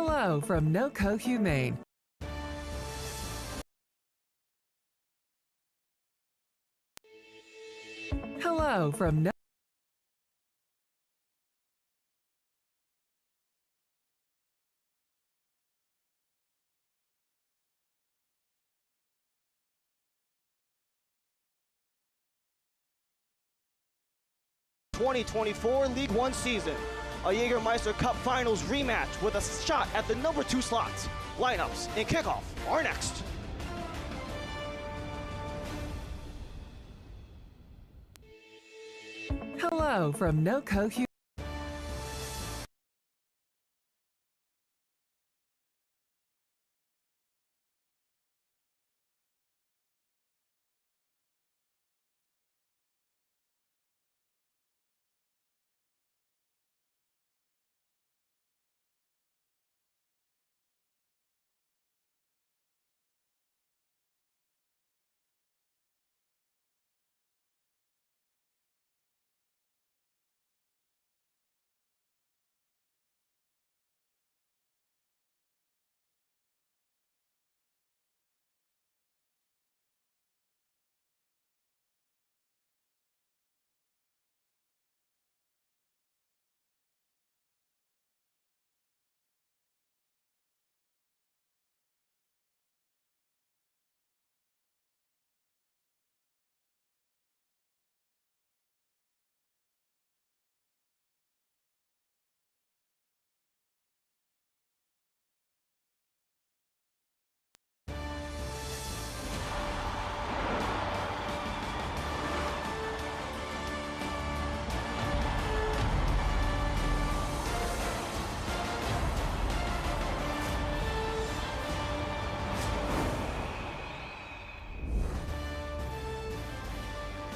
Hello from NoCo Humane. Hello from No. ...2024 League One season. A Jägermeister Cup Finals rematch with a shot at the number 2 slots. Lineups and kickoff are next. Hello from NoCo Humane.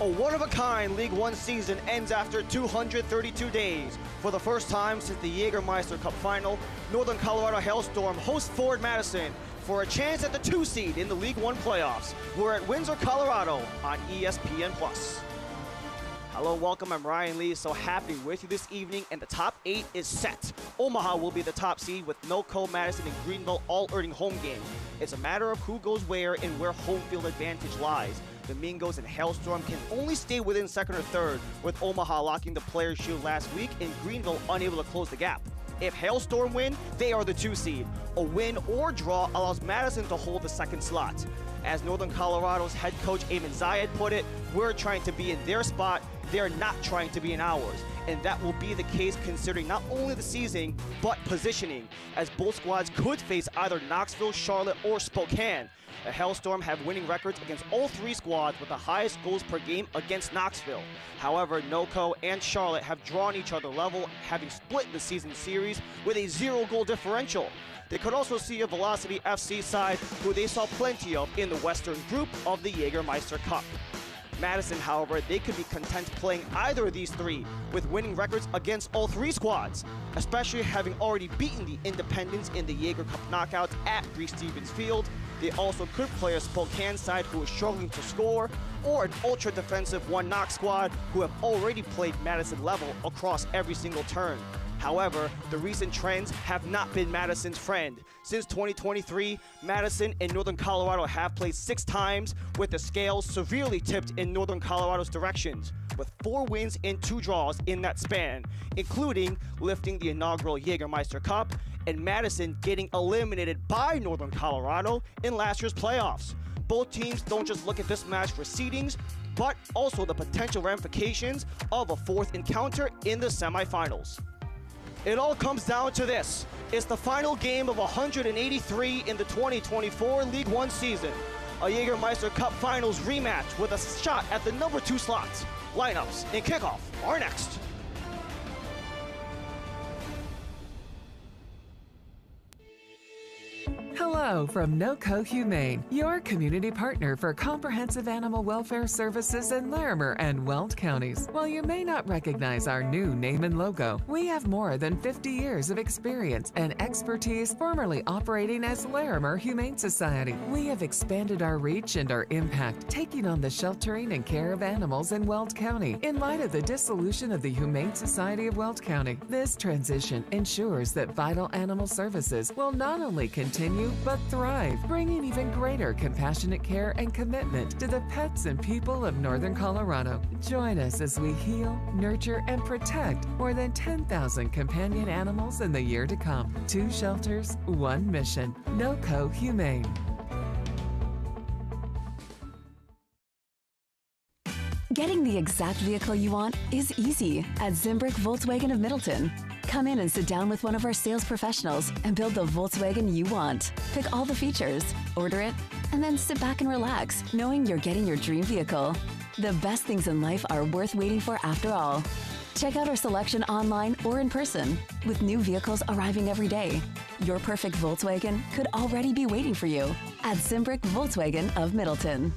A one-of-a-kind League One season ends after 232 days. For the first time since the Jägermeister Cup final, Northern Colorado Hailstorm hosts Ford Madison for a chance at the 2 seed in the League One playoffs. We're at Windsor, Colorado on ESPN+. Hello, welcome, I'm Ryan Lee, so happy with you this evening, and the top 8 is set. Omaha will be the top seed with NoCo, Madison, and Greenville all earning home game. It's a matter of who goes where and where home field advantage lies. The Mingos and Hailstorm can only stay within second or third, with Omaha locking the Players' Shield last week and Greenville unable to close the gap. If Hailstorm win, they are the 2 seed. A win or draw allows Madison to hold the second slot. As Northern Colorado's head coach Eamon Zayed put it, we're trying to be in their spot, they're not trying to be in ours. And that will be the case considering not only the season, but positioning, as both squads could face either Knoxville, Charlotte, or Spokane. The Hailstorm have winning records against all 3 squads with the highest goals per game against Knoxville. However, NoCo and Charlotte have drawn each other level, having split the season series with a 0-goal differential. They could also see a Velocity FC side who they saw plenty of in the Western group of the Jägermeister Cup. Madison, however, they could be content playing either of these 3 with winning records against all 3 squads, especially having already beaten the Independents in the Jaeger Cup knockouts at Reese-Stevens Field. They also could play a Spokane side who is struggling to score, or an ultra-defensive One Knox squad who have already played Madison level across every single turn. However, the recent trends have not been Madison's friend. Since 2023, Madison and Northern Colorado have played 6 times, with the scales severely tipped in Northern Colorado's directions, with 4 wins and 2 draws in that span, including lifting the inaugural Jägermeister Cup and Madison getting eliminated by Northern Colorado in last year's playoffs. Both teams don't just look at this match for seedings, but also the potential ramifications of a 4th encounter in the semifinals. It all comes down to this. It's the final game of 183 in the 2024 League One season. A Jägermeister Cup Finals rematch with a shot at the number 2 slots. Lineups and kickoff are next. Hello from NOCO Humane, your community partner for comprehensive animal welfare services in Larimer and Weld counties. While you may not recognize our new name and logo, we have more than 50 years of experience and expertise formerly operating as Larimer Humane Society. We have expanded our reach and our impact, taking on the sheltering and care of animals in Weld County in light of the dissolution of the Humane Society of Weld County. This transition ensures that vital animal services will not only continue but thrive, bringing even greater compassionate care and commitment to the pets and people of Northern Colorado. Join us as we heal, nurture, and protect more than 10,000 companion animals in the year to come. 2 shelters, 1 mission. NOCO Humane. Getting the exact vehicle you want is easy at Zimbrick Volkswagen of Middleton. Come in and sit down with one of our sales professionals and build the Volkswagen you want. Pick all the features, order it, and then sit back and relax, knowing you're getting your dream vehicle. The best things in life are worth waiting for after all. Check out our selection online or in person. With new vehicles arriving every day, your perfect Volkswagen could already be waiting for you at Zimbrick Volkswagen of Middleton.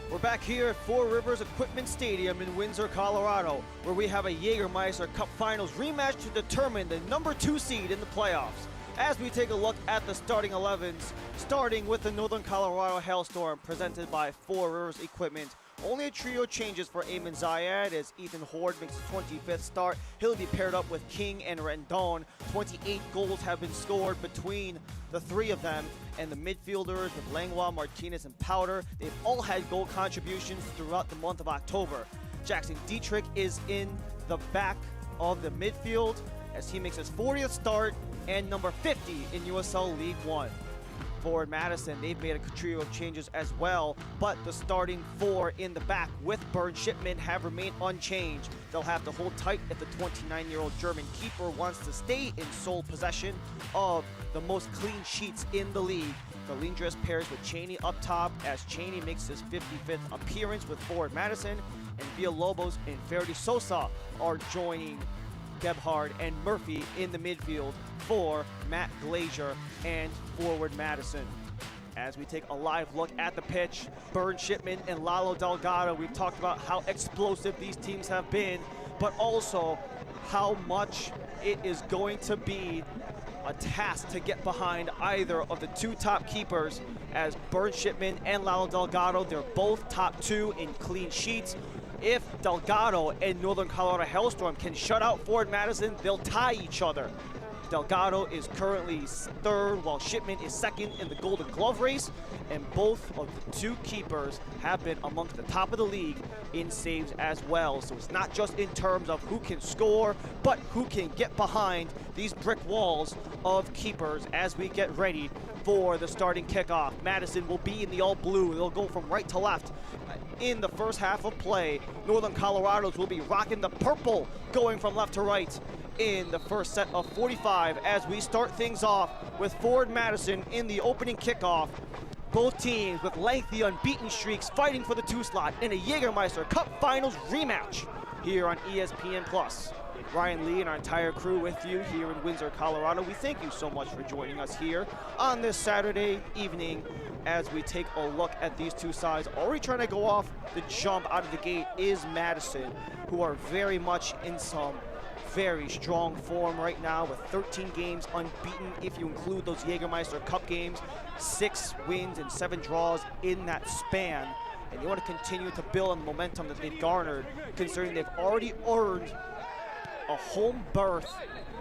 We're back here at Four Rivers Equipment Stadium in Windsor, Colorado, where we have a Jägermeister Cup Finals rematch to determine the number 2 seed in the playoffs. As we take a look at the starting 11s, starting with the Northern Colorado Hailstorm, presented by Four Rivers Equipment. Only a trio changes for Eamon Zayed as Ethan Horde makes his 25th start. He'll be paired up with King and Rendon. 28 goals have been scored between the 3 of them. And the midfielders with Langlois, Martinez, and Powder, they've all had goal contributions throughout the month of October. Jackson Dietrich is in the back of the midfield as he makes his 40th start and number 50 in USL League One. For Madison, they've made a trio of changes as well, but the starting 4 in the back with Bernd Shipman have remained unchanged. They'll have to hold tight if the 29-year-old German keeper wants to stay in sole possession of the most clean sheets in the league. Galindres pairs with Cheney up top as Cheney makes his 55th appearance with forward Madison, and Villalobos and Ferdi Sosa are joining Gebhard and Murphy in the midfield for Matt Glazier and forward Madison. As we take a live look at the pitch, Bernd Shipman and Lalo Delgado, we've talked about how explosive these teams have been, but also how much it is going to be a task to get behind either of the 2 top keepers, as Bernd Shipman and Lalo Delgado, they're both top 2 in clean sheets. If Delgado and Northern Colorado Hailstorm can shut out Forward Madison, they'll tie each other. Delgado is currently 3rd, while Shipman is 2nd in the Golden Glove race, and both of the 2 keepers have been amongst the top of the league in saves as well. So it's not just in terms of who can score, but who can get behind these brick walls of keepers as we get ready for the starting kickoff. Madison will be in the all blue. They'll go from right to left in the first half of play. Northern Colorados will be rocking the purple, going from left to right in the first set of 45 as we start things off with Forward Madison in the opening kickoff. Both teams with lengthy unbeaten streaks fighting for the 2 slot in a Jägermeister Cup Finals rematch here on ESPN+. Ryan Lee and our entire crew with you here in Windsor, Colorado. We thank you so much for joining us here on this Saturday evening as we take a look at these 2 sides. Already trying to go off the jump out of the gate is Madison, who are very much in some very strong form right now with 13 games unbeaten if you include those Jägermeister Cup games, 6 wins and 7 draws in that span. And they want to continue to build on the momentum that they've garnered, considering they've already earned a home berth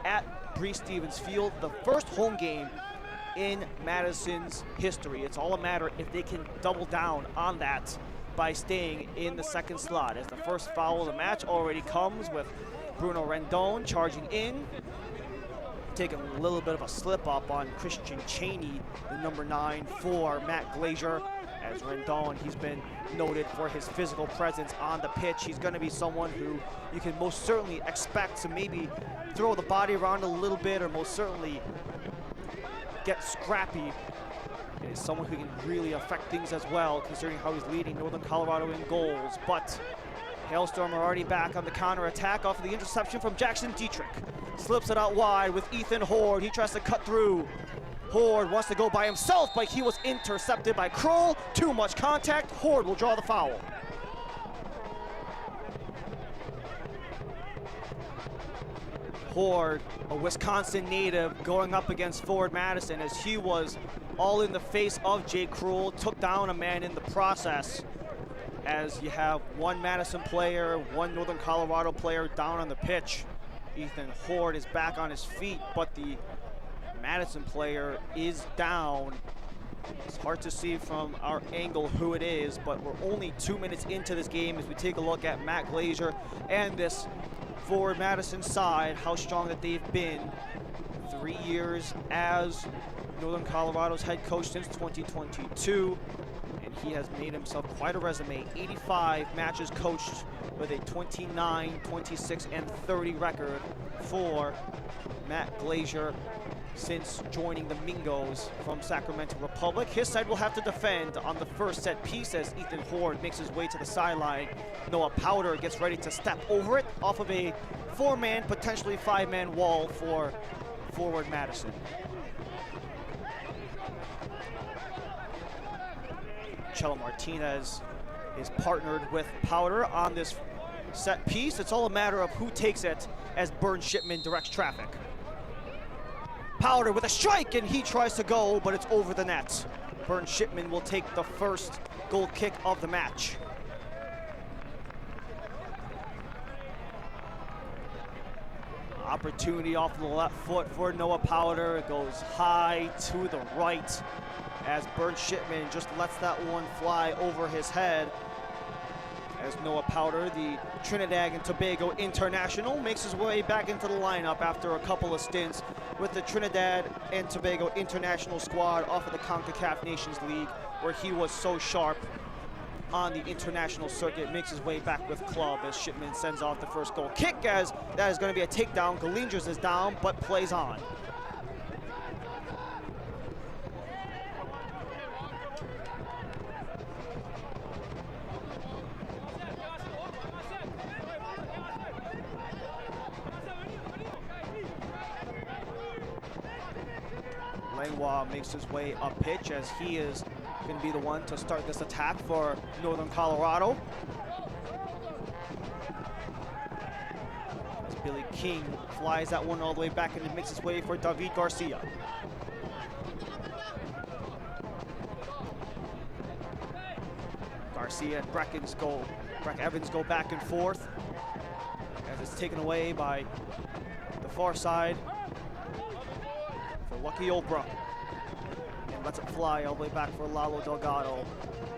at Breese Stevens Field, the first home game in Madison's history. It's all a matter if they can double down on that by staying in the 2nd slot, as the first foul of the match already comes with Bruno Rendon charging in, taking a little bit of a slip up on Christian Cheney, the number 9 for Matt Glazier. As Rendon, he's been noted for his physical presence on the pitch. He's going to be someone who you can most certainly expect to maybe throw the body around a little bit, or most certainly get scrappy. Is someone who can really affect things as well, considering how he's leading Northern Colorado in goals. But Hailstorm are already back on the counter-attack off of the interception from Jackson Dietrich. Slips it out wide with Ethan Horde. He tries to cut through. Horde wants to go by himself, but he was intercepted by Kroll. Too much contact. Horde will draw the foul. Horde, a Wisconsin native, going up against Forward Madison, as he was all in the face of Jay Kroll, took down a man in the process. As you have one Madison player, one Northern Colorado player down on the pitch. Ethan Horde is back on his feet, but the Madison player is down. It's hard to see from our angle who it is, but we're only 2 minutes into this game as we take a look at Matt Glazier and this Forward Madison side, how strong that they've been. 3 years as Northern Colorado's head coach since 2022, and he has made himself quite a resume. 85 matches coached with a 29, 26, and 30 record for Matt Glazier since joining the Mingos from Sacramento Republic. His side will have to defend on the first set piece as Ethan Horde makes his way to the sideline. Noah Powder gets ready to step over it off of a 4-man, potentially 5-man wall for Forward Madison. Chelo Martinez is partnered with Powder on this set piece. It's all a matter of who takes it as Burn Shipman directs traffic. Powder with a strike, and he tries to go, but it's over the net. Burn Shipman will take the first goal kick of the match. Opportunity off the left foot for Noah Powder. It goes high to the right as Burn Shipman just lets that one fly over his head. As Noah Powder, the Trinidad and Tobago international, makes his way back into the lineup after a couple of stints with the Trinidad and Tobago international squad off of the CONCACAF Nations League, where he was so sharp on the international circuit. Makes his way back with club as Shipman sends off the first goal kick, as that is going to be a takedown. Galindres is down, but plays on. Langlois makes his way up pitch as he is going to be the one to start this attack for Northern Colorado. As Billy King flies that one all the way back and makes his way for David Garcia. Garcia and Breck Evans go back and forth as it's taken away by the far side for Lucky Oprah, and lets it fly all the way back for Lalo Delgado,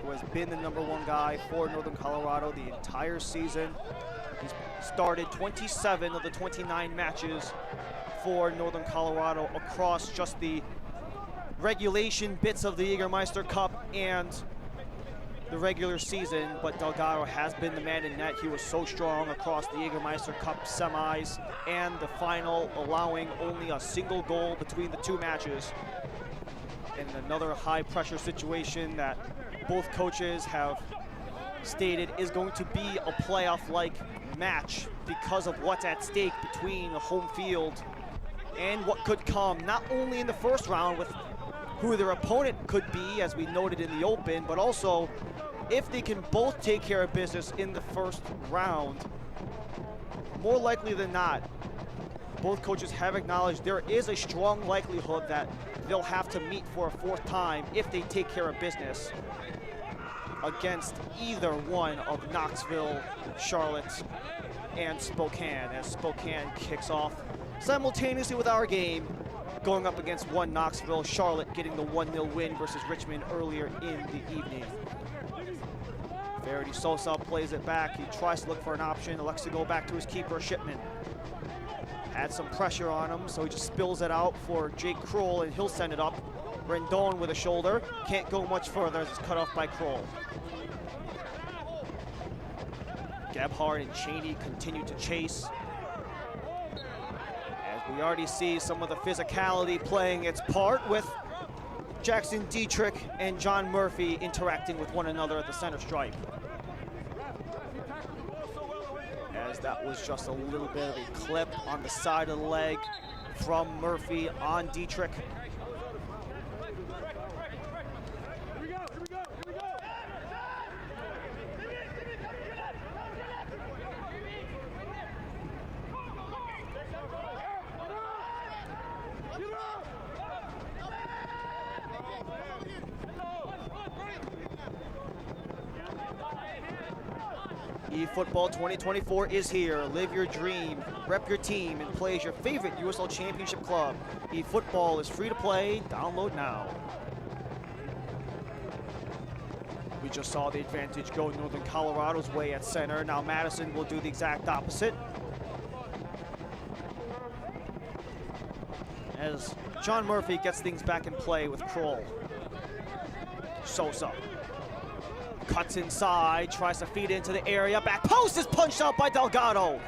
who has been the #1 guy for Northern Colorado the entire season. He's started 27 of the 29 matches for Northern Colorado across just the regulation bits of the Jägermeister Cup and the regular season, but Delgado has been the man in net. He was so strong across the Jägermeister Cup semis and the final, allowing only a single goal between the 2 matches. And another high pressure situation that both coaches have stated is going to be a playoff-like match because of what's at stake between the home field and what could come, not only in the first round with who their opponent could be, as we noted in the open, but also if they can both take care of business in the first round. More likely than not, both coaches have acknowledged there is a strong likelihood that they'll have to meet for a 4th time if they take care of business against either one of Knoxville, Charlotte, and Spokane, as Spokane kicks off simultaneously with our game, going up against one Knoxville, Charlotte getting the 1-0 win versus Richmond earlier in the evening. Verity Sosa plays it back. He tries to look for an option. Elects to go back to his keeper, Shipman. Had some pressure on him, so he just spills it out for Jake Kroll, and he'll send it up. Rendon with a shoulder. Can't go much further as it's cut off by Kroll. Gebhardt and Cheney continue to chase. As we already see some of the physicality playing its part with Jackson Dietrich and John Murphy interacting with one another at the center stripe. As that was just a little bit of a clip on the side of the leg from Murphy on Dietrich. eFootball 2024 is here. Live your dream, rep your team, and play as your favorite USL Championship club. eFootball is free to play. Download now. We just saw the advantage go Northern Colorado's way at center. Now Madison will do the exact opposite. As John Murphy gets things back in play with Kroll. Sosa cuts inside, tries to feed into the area. Back post is punched out by Delgado.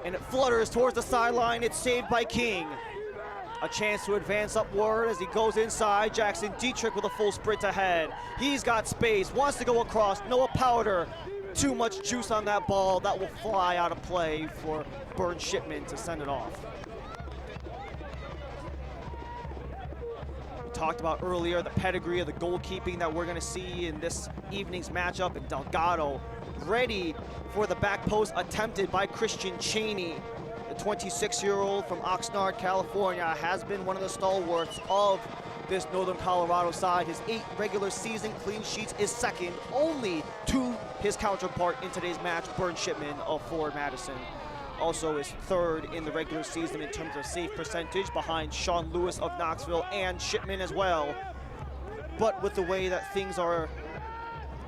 And it flutters towards the sideline. It's saved by King. A chance to advance upward as he goes inside. Jackson Dietrich with a full sprint ahead. He's got space, wants to go across. Noah Powder, too much juice on that ball. That will fly out of play for Burn Shipman to send it off. Talked about earlier the pedigree of the goalkeeping that we're going to see in this evening's matchup, and Delgado ready for the back post attempted by Christian Cheney. The 26-year-old from Oxnard, California, has been one of the stalwarts of this Northern Colorado side. His 8 regular season clean sheets is second only to his counterpart in today's match, Burn Shipman of Forward Madison. Also is third in the regular season in terms of save percentage, behind Sean Lewis of Knoxville and Shipman as well. But with the way that things are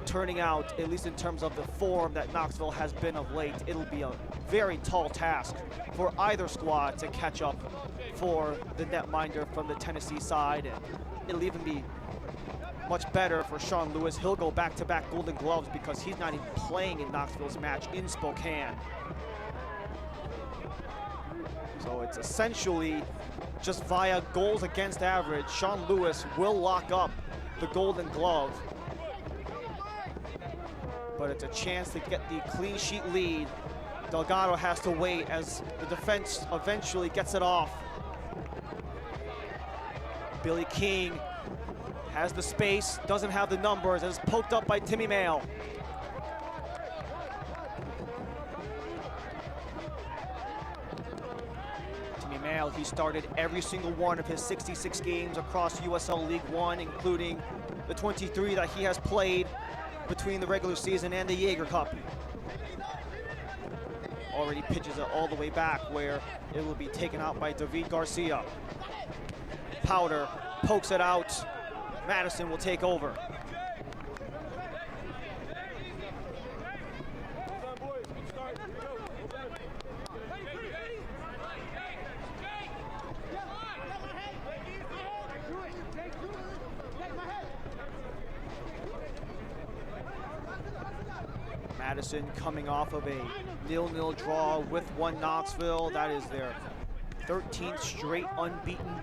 turning out, at least in terms of the form that Knoxville has been of late, it'll be a very tall task for either squad to catch up for the netminder from the Tennessee side. And it'll even be much better for Sean Lewis. He'll go back-to-back Golden Gloves because he's not even playing in Knoxville's match in Spokane. So it's essentially just via goals against average. Sean Lewis will lock up the Golden Glove. But it's a chance to get the clean sheet lead. Delgado has to wait as the defense eventually gets it off. Billy King has the space, doesn't have the numbers, as poked up by Timmy Mail. He started every single one of his 66 games across USL League One, including the 23 that he has played between the regular season and the Jaeger Cup. Already pitches it all the way back where it will be taken out by David Garcia. Powder pokes it out. Madison will take over. Madison coming off of a 0-0 draw with one Knoxville. That is their 13th straight unbeaten.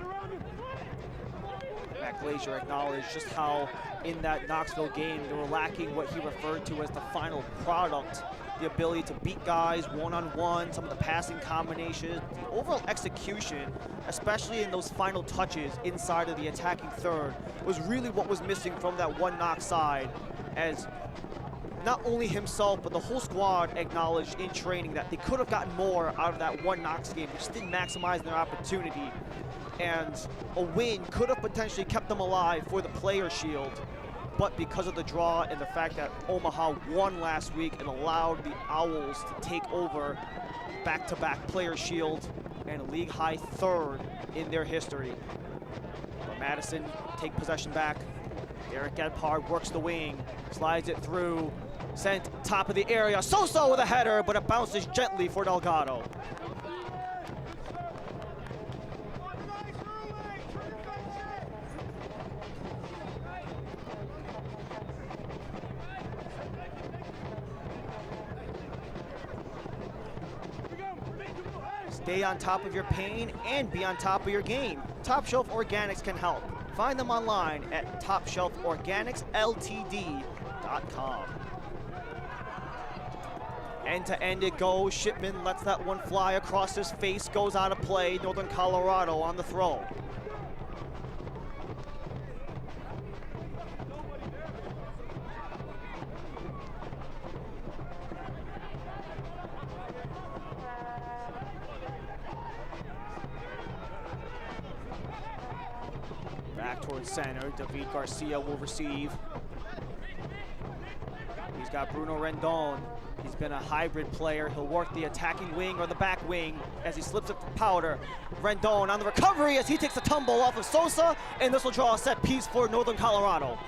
Matt Glazier acknowledged just how in that Knoxville game they were lacking what he referred to as the final product, the ability to beat guys one-on-one, some of the passing combinations, the overall execution, especially in those final touches inside of the attacking third, was really what was missing from that one Knox side, as not only himself, but the whole squad acknowledged in training that they could have gotten more out of that one Knox game, which didn't maximize their opportunity. And a win could have potentially kept them alive for the Player Shield. But because of the draw and the fact that Omaha won last week, it allowed the Owls to take over back-to-back Player Shield and a league-high third in their history. But Madison take possession back. Eric Gebhardt works the wing, slides it through, sent top of the area. Sosa with a header, but it bounces gently for Delgado. Stay on top of your pain and be on top of your game. Top Shelf Organics can help. Find them online at topshelforganicsltd.com. End to end it goes. Shipman lets that one fly across his face, goes out of play. Northern Colorado on the throw. Back towards center, David Garcia will receive. He's got Bruno Rendon. He's been a hybrid player. He'll work the attacking wing or the back wing as he slips up to Powder. Rendon on the recovery as he takes a tumble off of Sosa, and this will draw a set piece for Northern Colorado.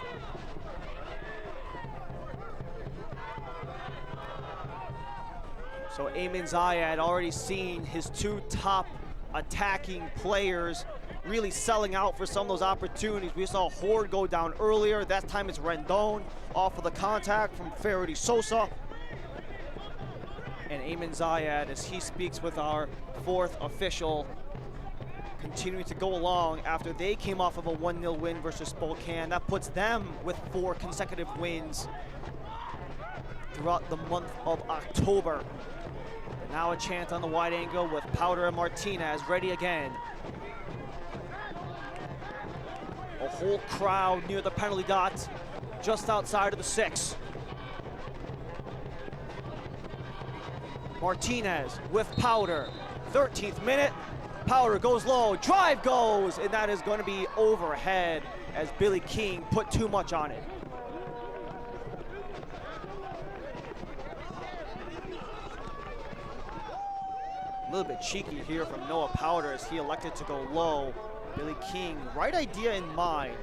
So Ayman Zayed already seen his two top attacking players really selling out for some of those opportunities. We saw Horde go down earlier. That time it's Rendon off of the contact from Faraday Sosa. And Ayman Zayed, as he speaks with our fourth official, continuing to go along after they came off of a 1-0 win versus Spokane. That puts them with 4 consecutive wins throughout the month of October. And now a chance on the wide angle with Powder and Martinez ready again. A whole crowd near the penalty dot, just outside of the 6. Martinez with Powder, 13th minute. Powder goes low, drive goes, and that is going to be overhead as Billy King put too much on it. A little bit cheeky here from Noah Powder as he elected to go low. Billy King, right idea in mind,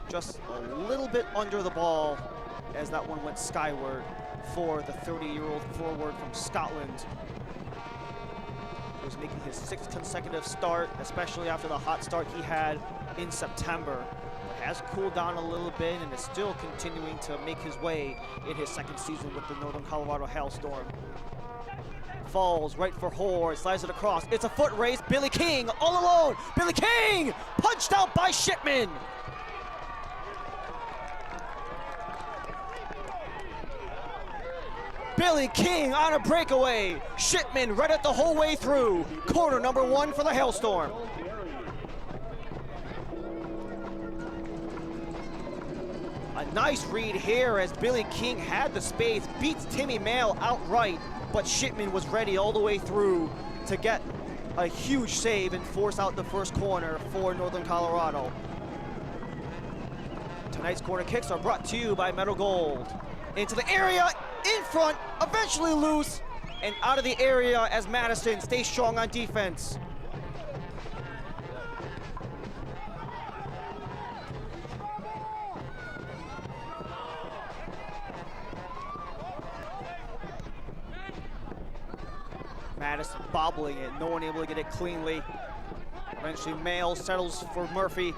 just a little bit under the ball as that one went skyward for the 30-year-old forward from Scotland. He was making his 6th consecutive start, especially after the hot start he had in September. But has cooled down a little bit and is still continuing to make his way in his 2nd season with the Northern Colorado Hailstorm. Falls right for Horde, slides it across. It's a foot race. Billy King all alone. Billy King punched out by Shipman. Billy King on a breakaway. Shipman read it the whole way through. Corner number 1 for the Hailstorm. A nice read here as Billy King had the space, beats Timmy Mail outright, but Shipman was ready all the way through to get a huge save and force out the first corner for Northern Colorado. Tonight's corner kicks are brought to you by Metal Gold. Into the area, in front, eventually loose, and out of the area as Madison stays strong on defense. Madison bobbling it, no one able to get it cleanly. Eventually Mail settles for Murphy.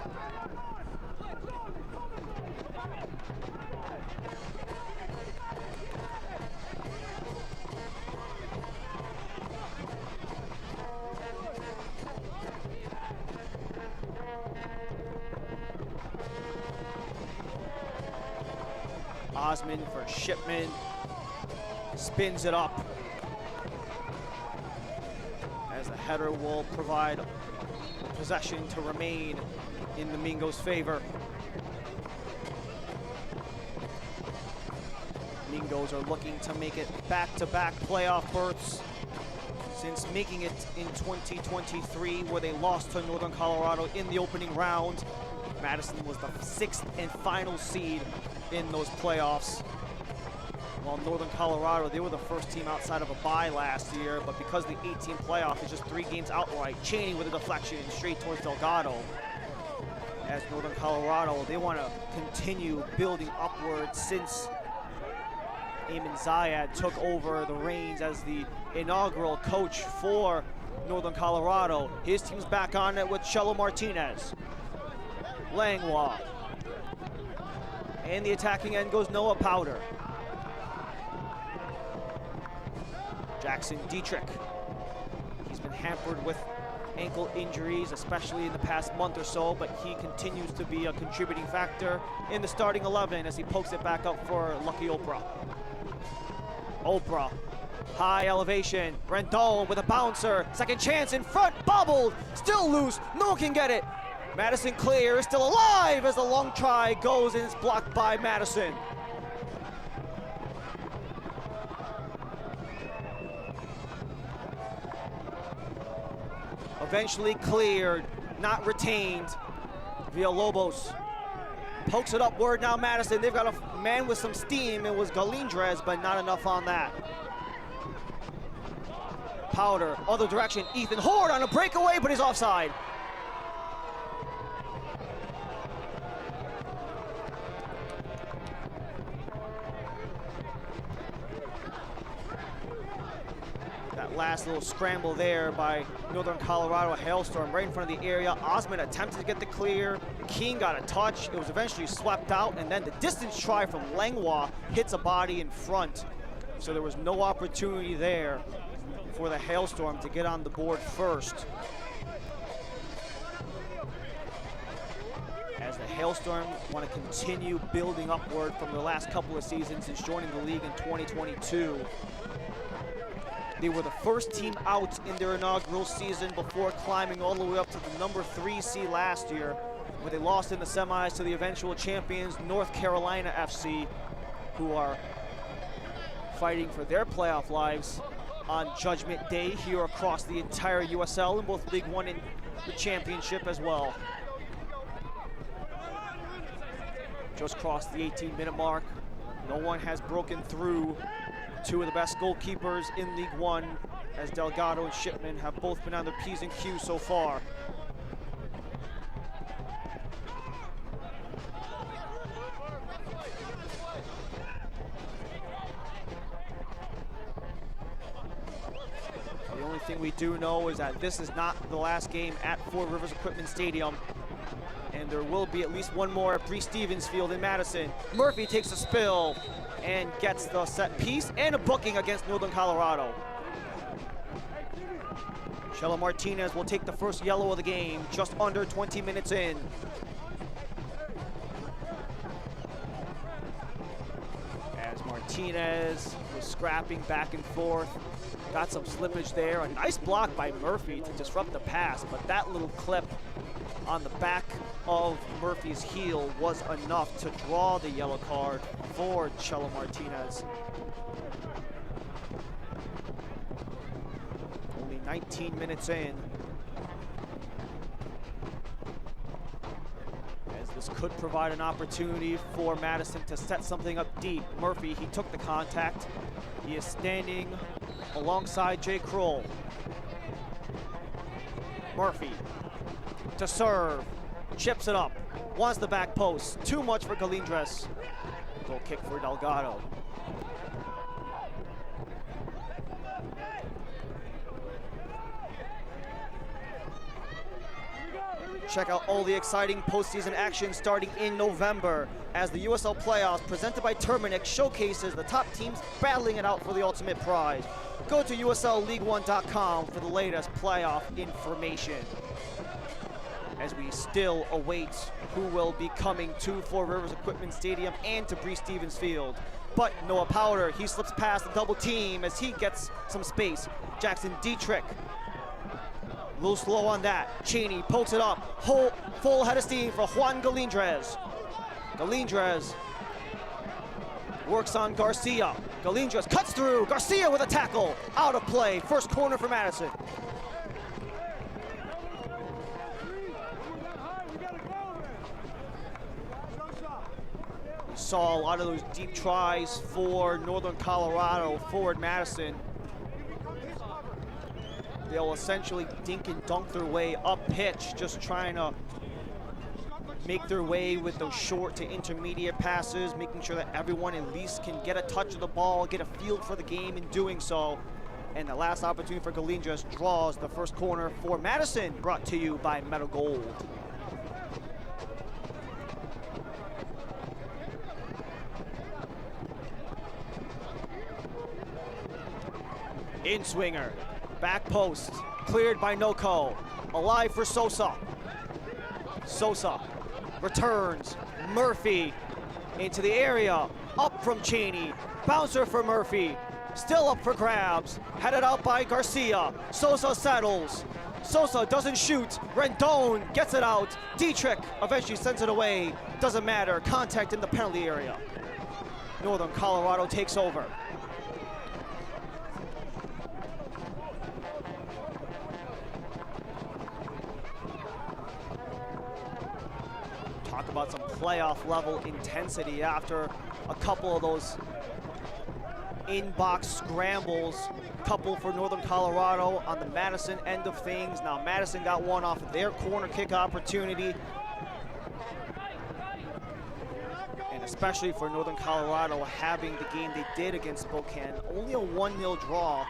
Osman for Shipman, spins it up as the header will provide possession to remain in the Mingos' favor. Mingos are looking to make it back-to-back playoff berths since making it in 2023 where they lost to Northern Colorado in the opening round. Madison was the 6th and final seed in those playoffs. While Northern Colorado, they were the first team outside of a bye last year, but because the 18 playoff is just 3 games outright, Cheney with a deflection straight towards Delgado. As Northern Colorado, they want to continue building upward since Ayman Zayed took over the reins as the inaugural coach for Northern Colorado. His team's back on it with Chelo Martinez. Langlois. And the attacking end goes Noah Powder. Jackson Dietrich. He's been hampered with ankle injuries, especially in the past month or so, but he continues to be a contributing factor in the starting 11 as he pokes it back up for Lucky Oprah. Oprah, high elevation, Rendon with a bouncer, second chance in front, bobbled, still loose, no one can get it. Madison clear, is still alive as the long try goes and it's blocked by Madison. Eventually cleared, not retained. Villalobos pokes it upward now Madison. They've got a man with some steam. It was Galindrez, but not enough on that. Powder, other direction. Ethan Horde on a breakaway, but he's offside. Last little scramble there by Northern Colorado Hailstorm right in front of the area. Osmond attempted to get the clear. Keane got a touch. It was eventually swept out, and then the distance try from Langlois hits a body in front. So there was no opportunity there for the Hailstorm to get on the board first. As the Hailstorm want to continue building upward from the last couple of seasons since joining the league in 2022. They were the first team out in their inaugural season before climbing all the way up to the number 3 seed last year, where they lost in the semis to the eventual champions North Carolina FC, who are fighting for their playoff lives on Judgment Day here across the entire USL in both League One and the championship as well. Just crossed the 18-minute mark. No one has broken through. Two of the best goalkeepers in League One, as Delgado and Shipman have both been on their P's and Q's so far. The only thing we do know is that this is not the last game at Four Rivers Equipment Stadium, and there will be at least one more at Breese Stevens Field in Madison. Murphy takes a spill and gets the set piece and a booking against Northern Colorado. Chelo Martinez will take the first yellow of the game, just under 20 minutes in. As Martinez was scrapping back and forth, got some slippage there. A nice block by Murphy to disrupt the pass, but that little clip on the back of Murphy's heel was enough to draw the yellow card for Chelo Martinez. Only 19 minutes in. As this could provide an opportunity for Madison to set something up deep. Murphy, he took the contact. He is standing alongside Jay Kroll. Murphy to serve, chips it up, wants the back post, too much for Galindrez. Goal kick for Delgado. Check out all the exciting postseason action starting in November as the USL playoffs presented by Terminix showcases the top teams battling it out for the ultimate prize. Go to USLLeague1.com for the latest playoff information, as we still await who will be coming to Four Rivers Equipment Stadium and to Breese Stevens Field. But Noah Powder, he slips past the double team as he gets some space. Jackson Dietrich, a little slow on that. Cheney pokes it up, full head of steam for Juan Galindrez. Galindrez works on Garcia. Galindrez cuts through, Garcia with a tackle, out of play, first corner for Madison. Saw a lot of those deep tries for Northern Colorado forward Madison. They'll essentially dink and dunk their way up pitch, just trying to make their way with those short to intermediate passes, making sure that everyone at least can get a touch of the ball, get a feel for the game in doing so. And the last opportunity for Galindrez draws the first corner for Madison, brought to you by Metal Gold. In-swinger, back post, Cleared by Noko. Alive for Sosa. Sosa returns. Murphy into the area. Up from Cheney. Bouncer for Murphy. Still up for grabs. Headed out by Garcia. Sosa settles. Sosa doesn't shoot. Rendon gets it out. Dietrich eventually sends it away. Doesn't matter. Contact in the penalty area. Northern Colorado takes over. Talk about some playoff level intensity after a couple of those in-box scrambles. Couple for Northern Colorado on the Madison end of things. Now Madison got one off of their corner kick opportunity. And especially for Northern Colorado having the game they did against Spokane, only a 1-0 draw.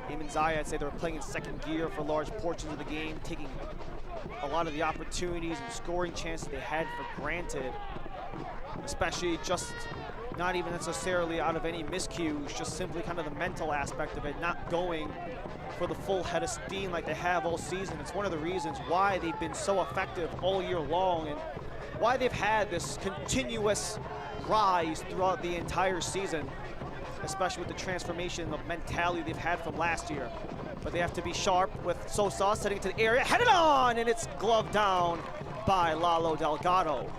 Him and Zaya, I'd say they were playing in second gear for large portions of the game, taking a lot of the opportunities and scoring chances they had for granted, especially just not even necessarily out of any miscues, just simply kind of the mental aspect of it, not going for the full head of steam like they have all season. It's one of the reasons why they've been so effective all year long and why they've had this continuous rise throughout the entire season, especially with the transformation of mentality they've had from last year. But they have to be sharp with Sosa setting it to the area, headed on, and it's gloved down by Lalo Delgado.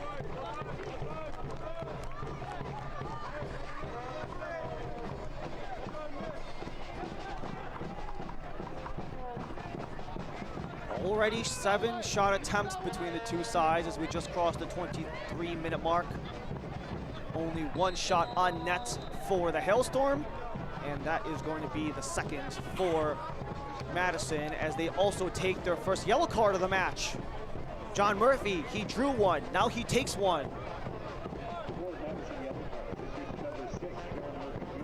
Already 7 shot attempts between the two sides as we just crossed the 23-minute mark. Only 1 shot on net for the Hailstorm, and that is going to be the second for Madison as they also take their first yellow card of the match. John Murphy, he drew one, now he takes one.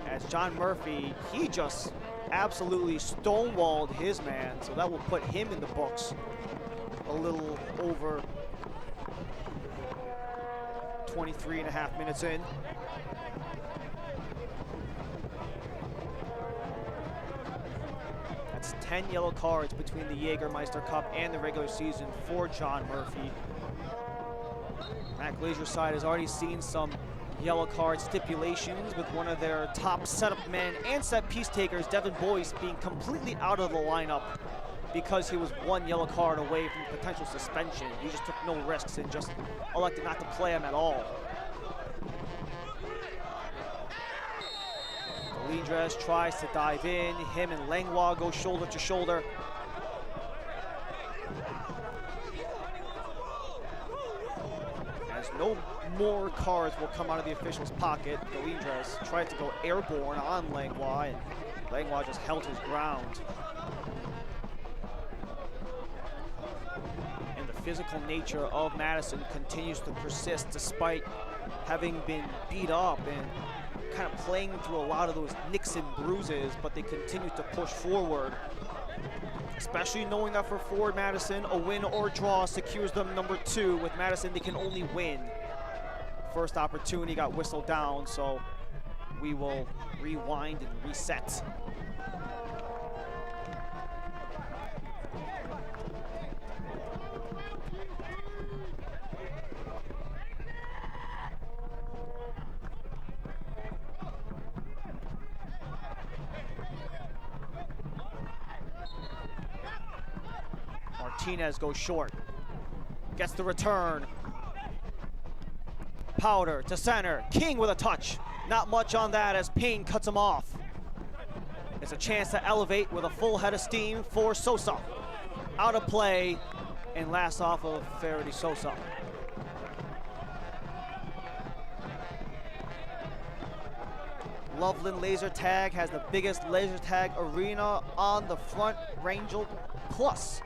As John Murphy, he just absolutely stonewalled his man, so that will put him in the books a little over 23.5 minutes in. That's 10 yellow cards between the Jägermeister Cup and the regular season for John Murphy. Matt Glazer's side has already seen some yellow card stipulations, with one of their top setup men and set piece takers, Devin Boyce, being completely out of the lineup because he was 1 yellow card away from potential suspension. He just took no risks and just elected not to play him at all. Lindres tries to dive in. Him and Langlois go shoulder to shoulder. As no more cards will come out of the official's pocket, Galindres tried to go airborne on Langlois, and Langlois just held his ground. And the physical nature of Madison continues to persist despite having been beat up and kind of playing through a lot of those nicks and bruises, but they continue to push forward. Especially knowing that for Forward Madison, a win or draw secures them number 2. With Madison, they can only win. First opportunity got whistled down, so we will rewind and reset. Martinez goes short, gets the return. Powder to center, King with a touch. Not much on that as Payne cuts him off. It's a chance to elevate with a full head of steam for Sosa. Out of play, and last off of Faraday Sosa. Loveland Laser Tag has the biggest laser tag arena on the front, Rangel Plus.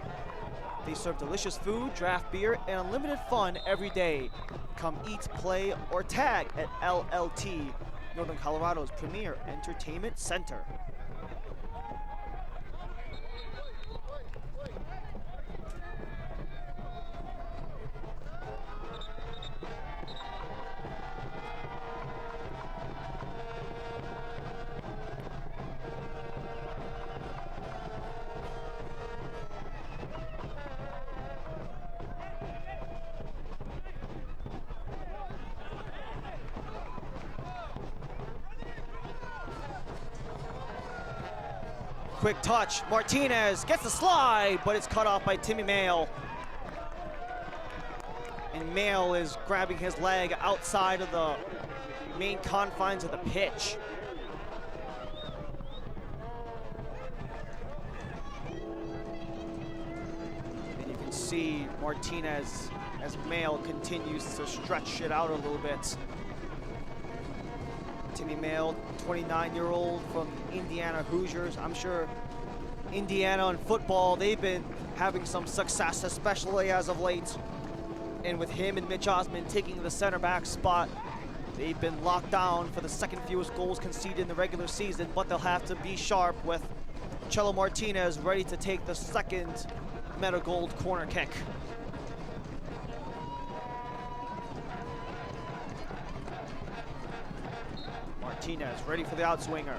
They serve delicious food, draft beer, and unlimited fun every day. Come eat, play, or tag at LLT, Northern Colorado's premier entertainment center. Quick touch, Martinez gets the slide, but it's cut off by Timmy Mail. And Mail is grabbing his leg outside of the main confines of the pitch. And you can see Martinez as Mail continues to stretch it out a little bit. Timmy Mail, 29-year-old from Indiana Hoosiers. I'm sure Indiana in football, they've been having some success, especially as of late. And with him and Mitch Osmond taking the center back spot, they've been locked down for the second fewest goals conceded in the regular season, but they'll have to be sharp with Chelo Martinez ready to take the second Meta Gold corner kick. Martinez ready for the outswinger.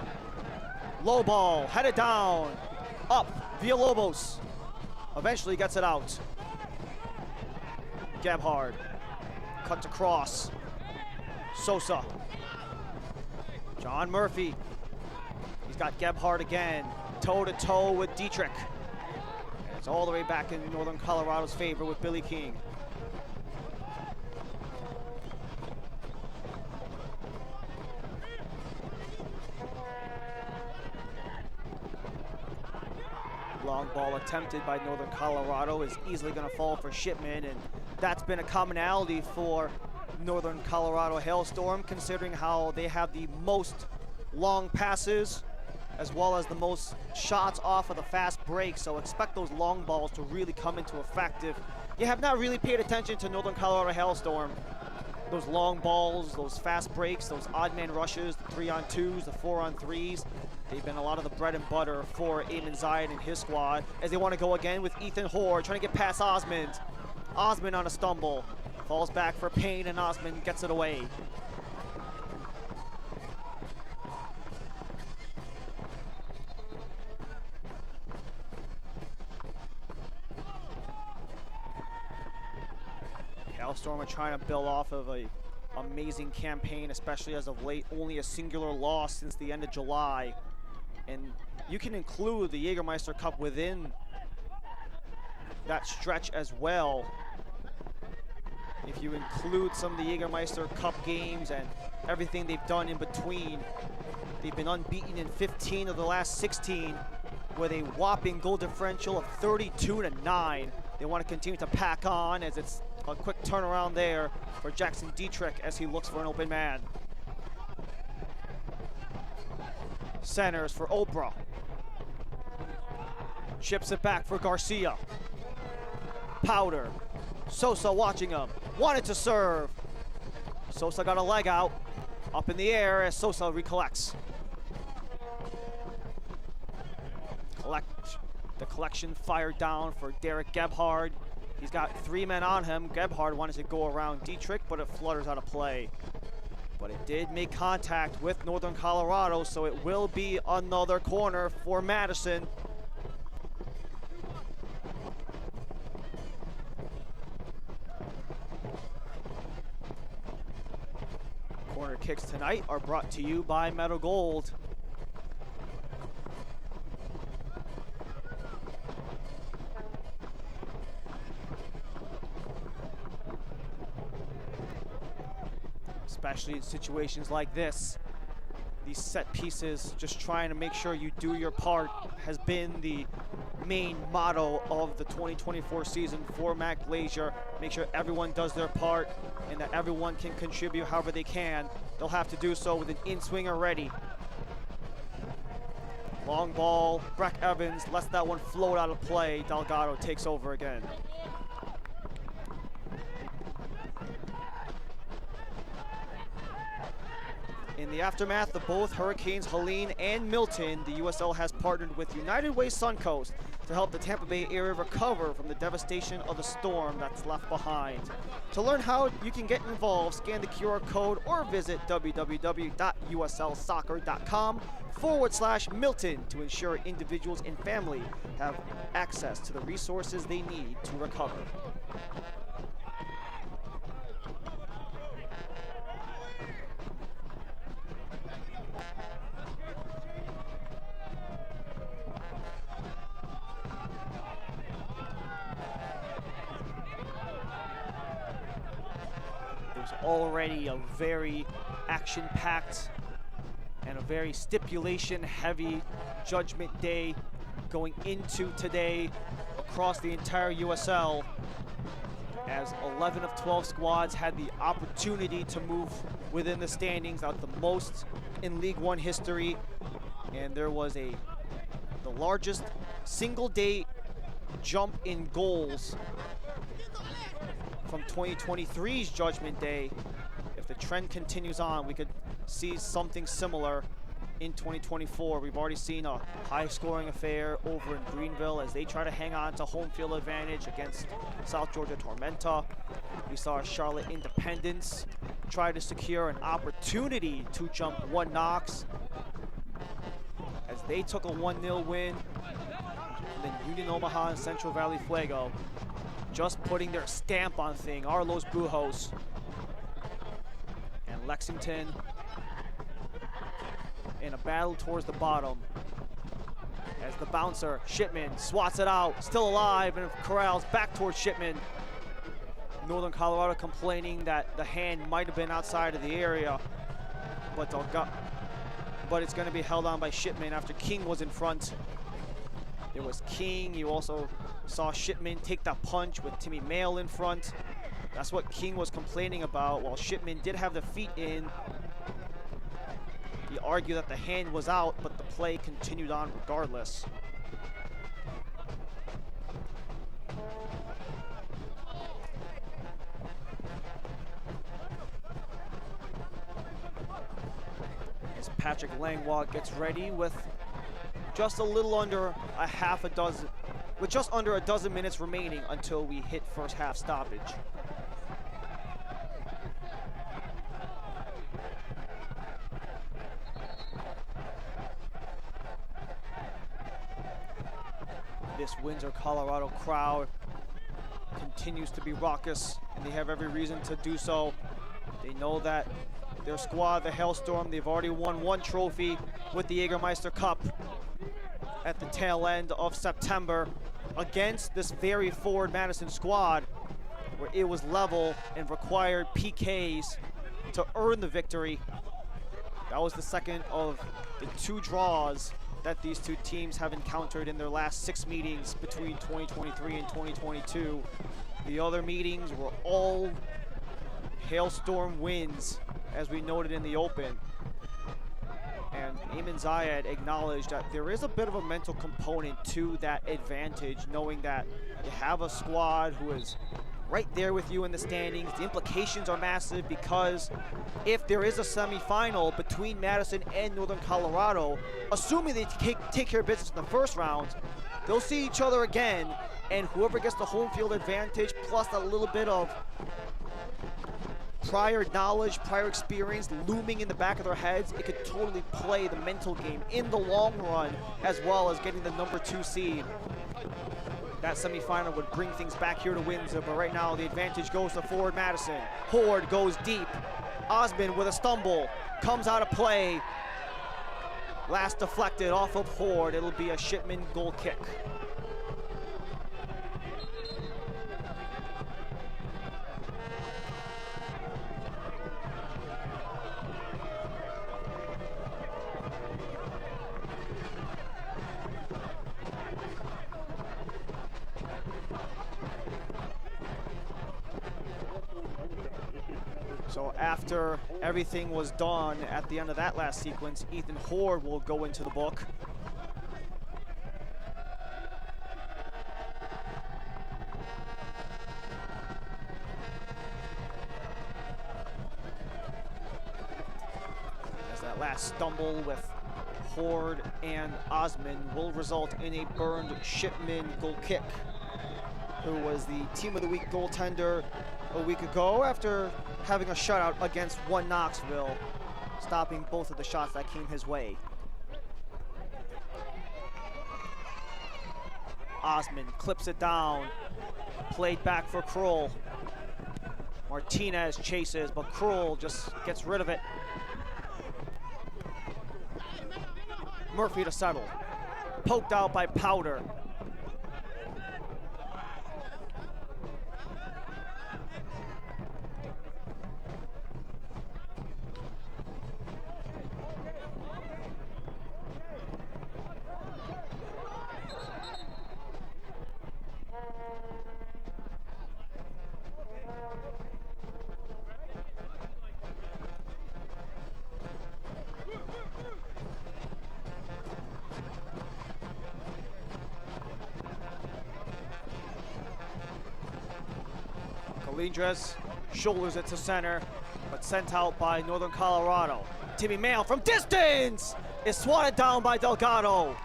Low ball, headed down, up, Villalobos. Eventually gets it out. Gebhard, cut to cross. Sosa. John Murphy. He's got Gebhard again, toe-to-toe with Dietrich. And it's all the way back in Northern Colorado's favor with Billy King. Long ball attempted by Northern Colorado is easily going to fall for Shipman, and that's been a commonality for Northern Colorado Hailstorm, considering how they have the most long passes as well as the most shots off of the fast break. So expect those long balls to really come into effect. If you have not really paid attention to Northern Colorado Hailstorm, those long balls, those fast breaks, those odd man rushes, the 3-on-2s, the 4-on-3s, they've been a lot of the bread and butter for Eamon Zayed and his squad as they want to go again with Ethan Hoare trying to get past Osmond. Osmond on a stumble, falls back for Payne, and Osmond gets it away. Hailstorm are trying to build off of a amazing campaign, especially as of late. Only a singular loss since the end of July. And you can include the Jägermeister Cup within that stretch as well. If you include some of the Jägermeister Cup games and everything they've done in between, they've been unbeaten in 15 of the last 16 with a whopping goal differential of 32-9. They want to continue to pack on as it's a quick turnaround there for Jackson Dietrich as he looks for an open man. Centers for Oprah. Chips it back for Garcia. Powder. Sosa watching him. Wanted to serve. Sosa got a leg out. Up in the air as Sosa recollects. The collection fired down for Derek Gebhard. He's got 3 men on him. Gebhard wanted to go around Dietrich, but it flutters out of play. But it did make contact with Northern Colorado, so it will be another corner for Madison. Corner kicks tonight are brought to you by Metal Gold. Especially in situations like this. These set pieces, just trying to make sure you do your part, has been the main motto of the 2024 season for Matt Glazier. Make sure everyone does their part and that everyone can contribute however they can. They'll have to do so with an in-swinger ready. Long ball, Breck Evans lets that one float out of play. Delgado takes over again. In the aftermath of both Hurricanes Helene and Milton, the USL has partnered with United Way Suncoast to help the Tampa Bay area recover from the devastation of the storm that's left behind. To learn how you can get involved, scan the QR code or visit www.uslsoccer.com/Milton to ensure individuals and family have access to the resources they need to recover. already a very action-packed and a very stipulation-heavy Judgment Day going into today across the entire USL, as 11 of 12 squads had the opportunity to move within the standings, out the most in League One history, and there was the largest single-day jump in goals from 2023's Judgment Day. If the trend continues on, we could see something similar in 2024. We've already seen a high-scoring affair over in Greenville as they try to hang on to home field advantage against South Georgia Tormenta. We saw Charlotte Independence try to secure an opportunity to jump one Knox as they took a 1-0 win. And then Union Omaha and Central Valley Fuego just putting their stamp on thing. Arlos Brujos and Lexington in a battle towards the bottom as the bouncer, Shipman, swats it out, still alive, and corrals back towards Shipman. Northern Colorado complaining that the hand might have been outside of the area, but it's going to be held on by Shipman after King was in front. There was King. You also saw Shipman take that punch with Timmy Mail in front. That's what King was complaining about. While Shipman did have the feet in, he argued that the hand was out, but the play continued on regardless. As Patrick Langlois gets ready with just a little under just under a dozen minutes remaining until we hit first half stoppage. This Windsor, Colorado crowd continues to be raucous, and they have every reason to do so. They know that their squad, the Hailstorm, they've already won one trophy with the Jägermeister Cup at the tail end of September against this very forward Madison squad, where it was level and required PKs to earn the victory. That was the second of the 2 draws that these two teams have encountered in their last 6 meetings between 2023 and 2022. The other meetings were all Hailstorm wins, as we noted in the open. And Eamon Zayed acknowledged that there is a bit of a mental component to that advantage, knowing that you have a squad who is right there with you in the standings. The implications are massive because if there is a semifinal between Madison and Northern Colorado, assuming they take care of business in the first round, they'll see each other again, and whoever gets the home field advantage plus a little bit of prior knowledge, prior experience looming in the back of their heads, it could totally play the mental game in the long run, as well as getting the number 2 seed. That semifinal would bring things back here to Windsor, but right now the advantage goes to forward Madison. Horde goes deep. Osmond with a stumble, comes out of play. Last deflected off of Horde. It'll be a Shipman goal kick. So after everything was done at the end of that last sequence, Ethan Horde will go into the book. As that last stumble with Horde and Osmond will result in a burned Shipman goal kick, who was the Team of the Week goaltender a week ago after having a shutout against one Knoxville, stopping both of the shots that came his way. Osmond clips it down, played back for Krull. Martinez chases, but Krull just gets rid of it. Murphy to settle, poked out by Powder. Melendres shoulders it to center, but sent out by Northern Colorado. Timmy Mail from distance is swatted down by Delgado.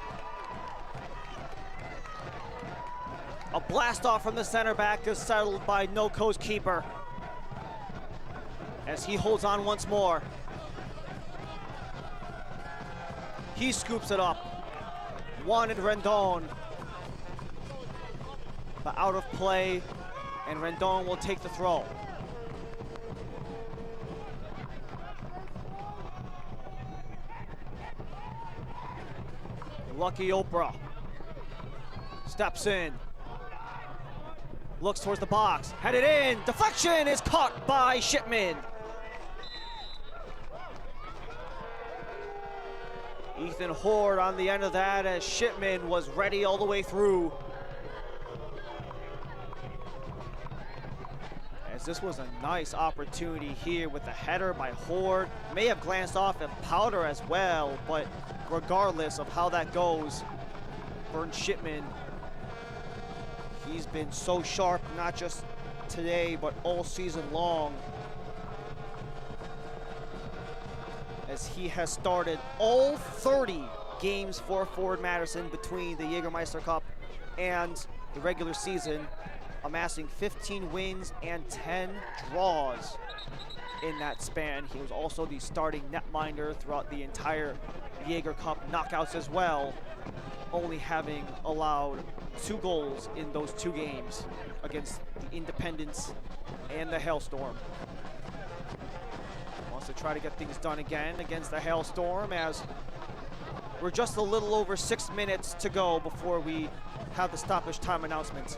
A blast off from the center back is settled by Noco's keeper as he holds on once more. He scoops it up. Wanted Rendon, but out of play, and Rendon will take the throw. Lucky Oprah steps in, looks towards the box, headed in, deflection is caught by Shipman. Ethan Horde on the end of that as Shipman was ready all the way through. As this was a nice opportunity here with the header by Horde. May have glanced off at Powder as well, but regardless of how that goes, Vern Shipman, he's been so sharp, not just today, but all season long, as he has started all 30 games for Forward Madison between the Jägermeister Cup and the regular season, amassing 15 wins and 10 draws in that span. He was also the starting netminder throughout the entire Jaeger Cup knockouts as well, only having allowed 2 goals in those 2 games against the Independents and the Hailstorm. Wants to try to get things done again against the Hailstorm, as we're just a little over 6 minutes to go before we have the stoppage time announcement.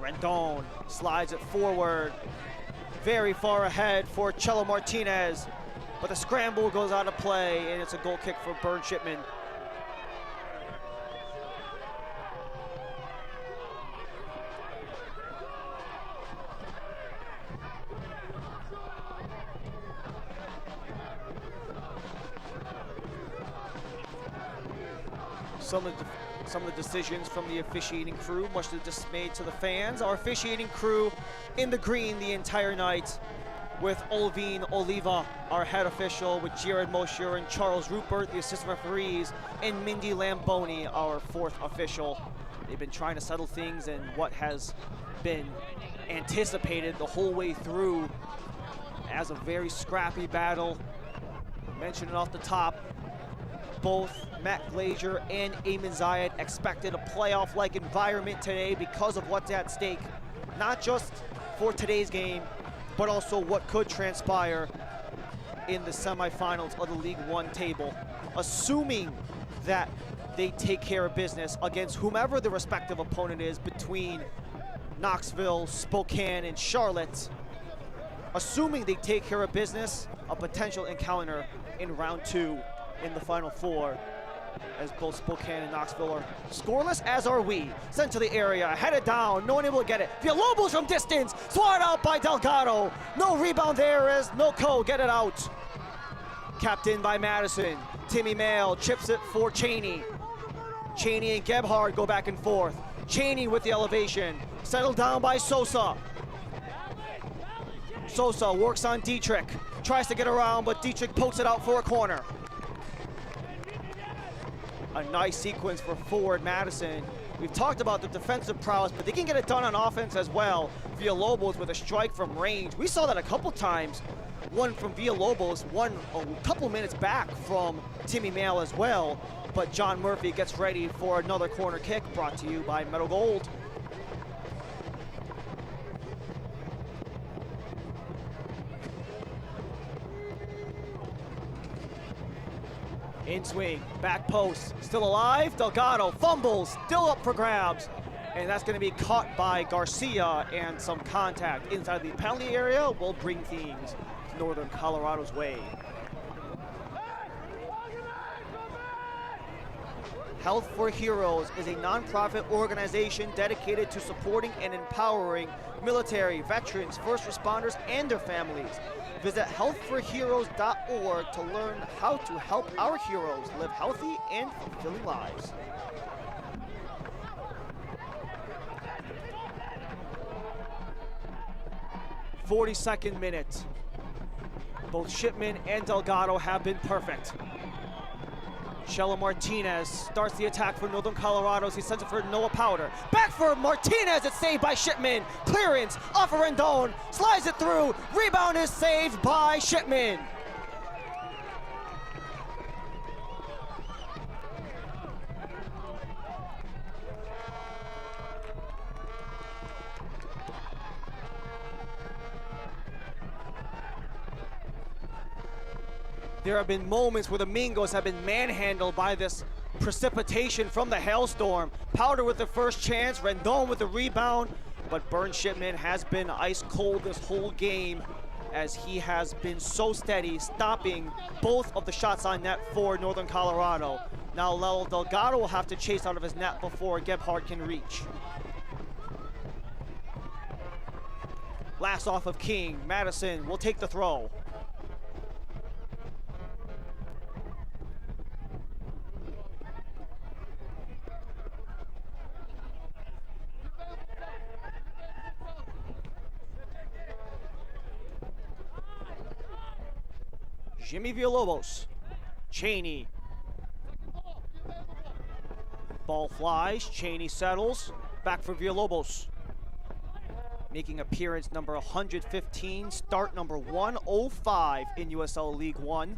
Rendon slides it forward, very far ahead for Chelo Martinez, but the scramble goes out of play, and it's a goal kick for Vern Shipman. Some of the decisions from the officiating crew, much to the dismay to the fans. Our officiating crew in the green the entire night, with Olvin Oliva, our head official, with Jared Mosher and Charles Rupert, the assistant referees, and Mindy Lamboni, our 4th official. They've been trying to settle things in what has been anticipated the whole way through as a very scrappy battle. Mentioned it off the top, both Matt Glazier and Eamon Zayed expected a playoff-like environment today because of what's at stake, not just for today's game, but also what could transpire in the semifinals of the League One table, assuming that they take care of business against whomever the respective opponent is between Knoxville, Spokane, and Charlotte. Assuming they take care of business, a potential encounter in round 2 in the Final Four, as both Spokane and Knoxville are scoreless, as are we. Sent to the area, headed down, no one able to get it. Villalobos from distance, swatted out by Delgado. No rebound there as Noco get it out. Captained by Madison. Timmy Mail chips it for Cheney. Cheney and Gebhard go back and forth. Cheney with the elevation, settled down by Sosa. Sosa works on Dietrich, tries to get around, but Dietrich pokes it out for a corner. A nice sequence for Forward Madison. We've talked about the defensive prowess, but they can get it done on offense as well. Villalobos with a strike from range. We saw that a couple times. One from Villalobos, one a couple minutes back from Timmy Mail as well. But John Murphy gets ready for another corner kick, brought to you by Metal Gold. In swing, back post, still alive. Delgado fumbles, still up for grabs. And that's going to be caught by Garcia, and some contact inside the penalty area will bring things Northern Colorado's way. Health for Heroes is a nonprofit organization dedicated to supporting and empowering military, veterans, first responders, and their families. Visit healthforheroes.org to learn how to help our heroes live healthy and fulfilling lives. 42nd minute. Both Shipman and Delgado have been perfect. Shella Martinez starts the attack for Northern Colorado. He sends it for Noah Powder. Back for Martinez, it's saved by Shipman. Clearance off of Rendon, slides it through. Rebound is saved by Shipman. There have been moments where the Mingos have been manhandled by this precipitation from the Hailstorm. Powder with the first chance, Rendon with the rebound, but Burn Shipman has been ice cold this whole game as he has been so steady, stopping both of the shots on net for Northern Colorado. Now Lel Delgado will have to chase out of his net before Gebhardt can reach. Last off of King, Madison will take the throw. Jimmy Villalobos, Cheney. Ball flies, Cheney settles, back for Villalobos. Making appearance number 115, start number 105 in USL League One.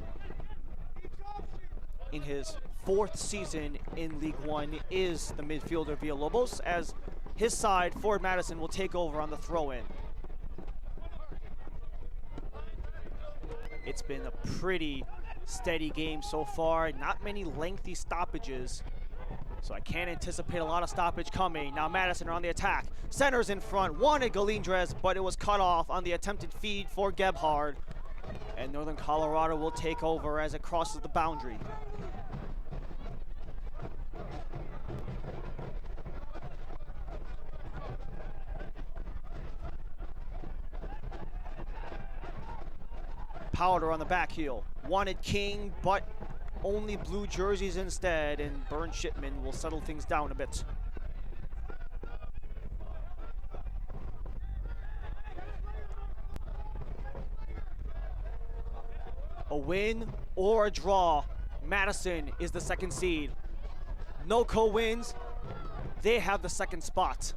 In his 4th season in League One is the midfielder Villalobos, as his side, Ford Madison, will take over on the throw-in. It's been a pretty steady game so far. Not many lengthy stoppages, so I can't anticipate a lot of stoppage coming. Now Madison are on the attack. Centers in front, wanted Galindres, but it was cut off on the attempted feed for Gebhardt. And Northern Colorado will take over as it crosses the boundary. Powder on the back heel. Wanted King, but only blue jerseys instead, and Burn Shipman will settle things down a bit. A win or a draw, Madison is the 2nd seed. NoCo wins, they have the 2nd spot.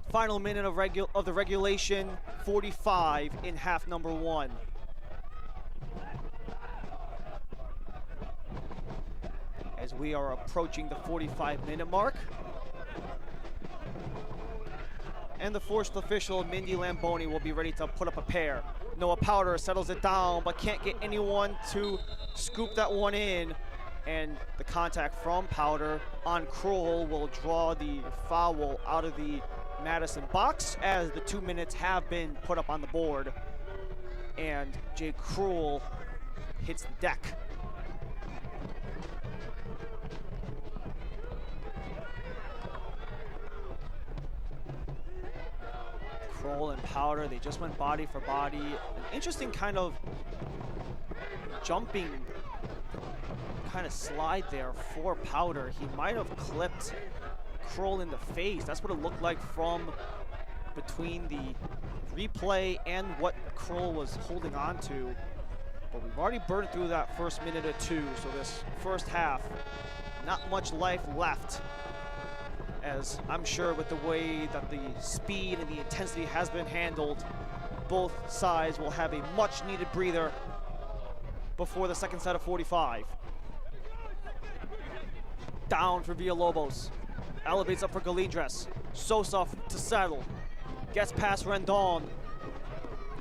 Final minute of the regulation, 45 in half number 1. As we are approaching the 45-minute mark. And the first official, Mindy Lamboni, will be ready to put up a pair. Noah Powder settles it down, but can't get anyone to scoop that one in. And the contact from Powder on Kroll will draw the foul out of the Madison box, as the 2 minutes have been put up on the board. And Jay Kroll hits the deck. Kroll and Powder, they just went body for body. An interesting kind of jumping kind of slide there for Powder. He might have clipped Kroll in the face. That's what it looked like from between the replay and what Kroll was holding on to. But we've already burned through that first minute or two, so this first half, not much life left. As I'm sure with the way that the speed and the intensity has been handled, both sides will have a much needed breather before the 2nd set of 45. Down for Villalobos. Elevates up for Galindres. Sosa to settle. Gets past Rendon.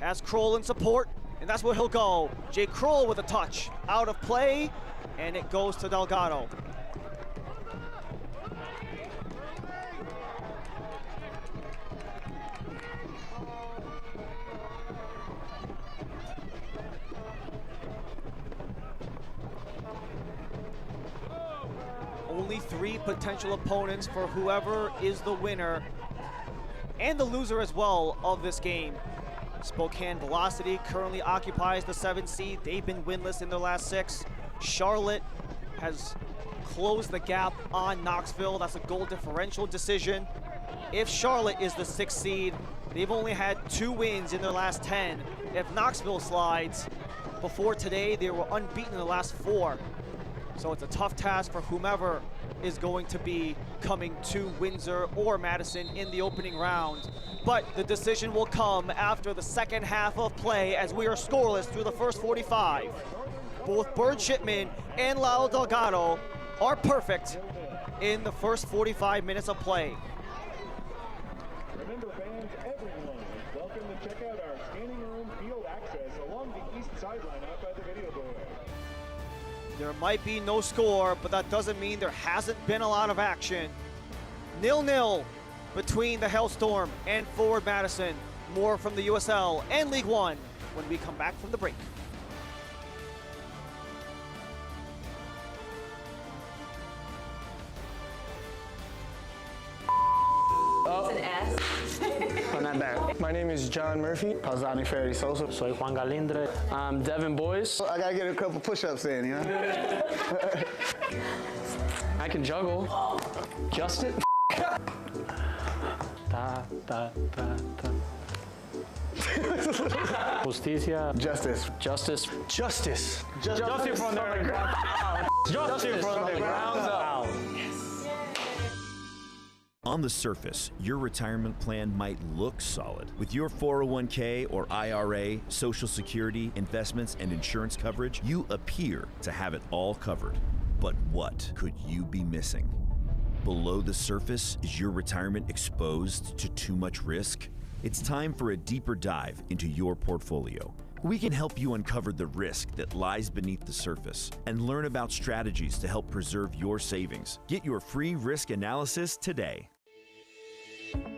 Has Kroll in support, and that's where he'll go. Jay Kroll with a touch. Out of play, and it goes to Delgado. Only 3 potential opponents for whoever is the winner and the loser as well of this game. Spokane Velocity currently occupies the 7th seed. They've been winless in their last 6. Charlotte has closed the gap on Knoxville. That's a goal differential decision. If Charlotte is the 6th seed, they've only had 2 wins in their last 10. If Knoxville slides, before today, they were unbeaten in the last 4. So it's a tough task for whomever is going to be coming to Windsor or Madison in the opening round. But the decision will come after the second half of play as we are scoreless through the first 45. Both Bird Shipman and Lalo Delgado are perfect in the first 45 minutes of play. Remember, fans, everyone is welcome to check out our standing room field access along the east sideline out by the video board. There might be no score, but that doesn't mean there hasn't been a lot of action. 0-0 between the Hailstorm and Forward Madison. More from the USL and League One when we come back from the break. My name is John Murphy. Pausani Ferry Sosa. Soy Juan Galindre. I'm Devin Boyce. I gotta get a couple push-ups in, you know? I can juggle. Justin. Da, da, da, da. Justicia. Justice. Justice. Justice. Justice from the ground. Justice from the ground up. On the surface, your retirement plan might look solid. With your 401k or IRA, Social Security, investments, and insurance coverage, you appear to have it all covered. But what could you be missing? Below the surface, is your retirement exposed to too much risk? It's time for a deeper dive into your portfolio. We can help you uncover the risk that lies beneath the surface and learn about strategies to help preserve your savings. Get your free risk analysis today.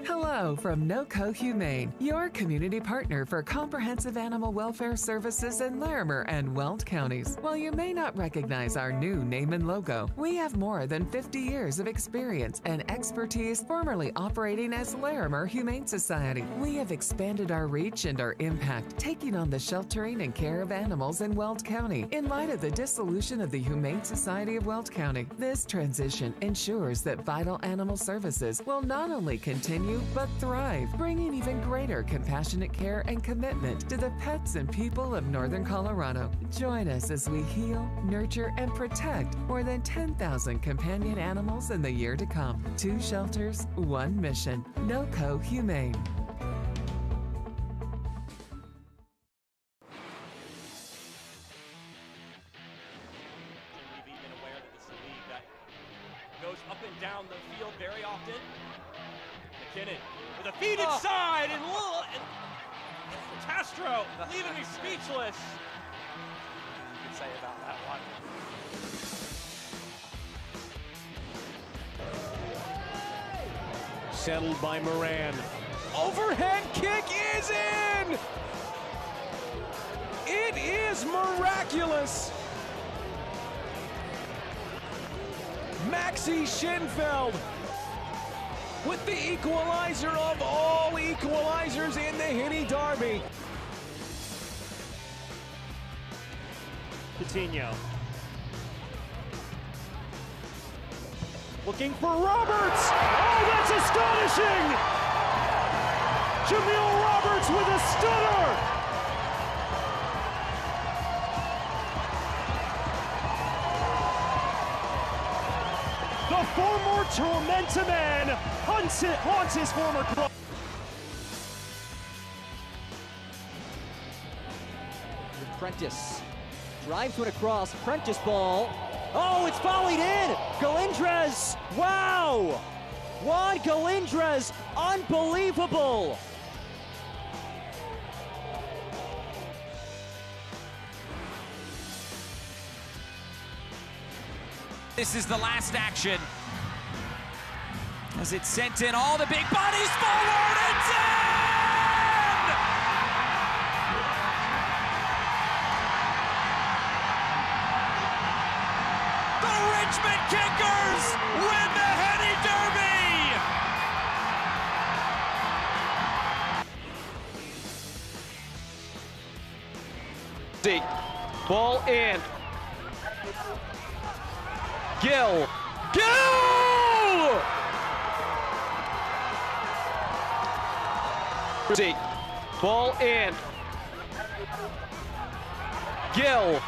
Hello from NOCO Humane, your community partner for comprehensive animal welfare services in Larimer and Weld counties. While you may not recognize our new name and logo, we have more than 50 years of experience and expertise formerly operating as Larimer Humane Society. We have expanded our reach and our impact, taking on the sheltering and care of animals in Weld County. In light of the dissolution of the Humane Society of Weld County, this transition ensures that vital animal services will not only continue but thrive, bringing even greater compassionate care and commitment to the pets and people of Northern Colorado. Join us as we heal, nurture, and protect more than 10,000 companion animals in the year to come. 2 shelters, 1 mission. NOCO Humane. We've been aware that this is a league that goes up and down the field very often. McKinnon with a feed inside, and Castro leaving me speechless. You can say about that one. Settled by Moran. Overhead kick is in! It is miraculous! Maxi Schinfeld with the equalizer of all equalizers in the Hitty Derby. Coutinho. Looking for Roberts! Oh, that's astonishing! Jamil Roberts with a stunner! The former Tormenta man haunts his former club. Prentice drives one across. Prentice ball. Oh, it's volleyed in. Galindres. Wow. Juan Galindres. Unbelievable. This is the last action. As it sent in all the big bodies forward, it's in! The Richmond Kickers win the Henny Derby! Ball in. Gill. Ball in. Gill.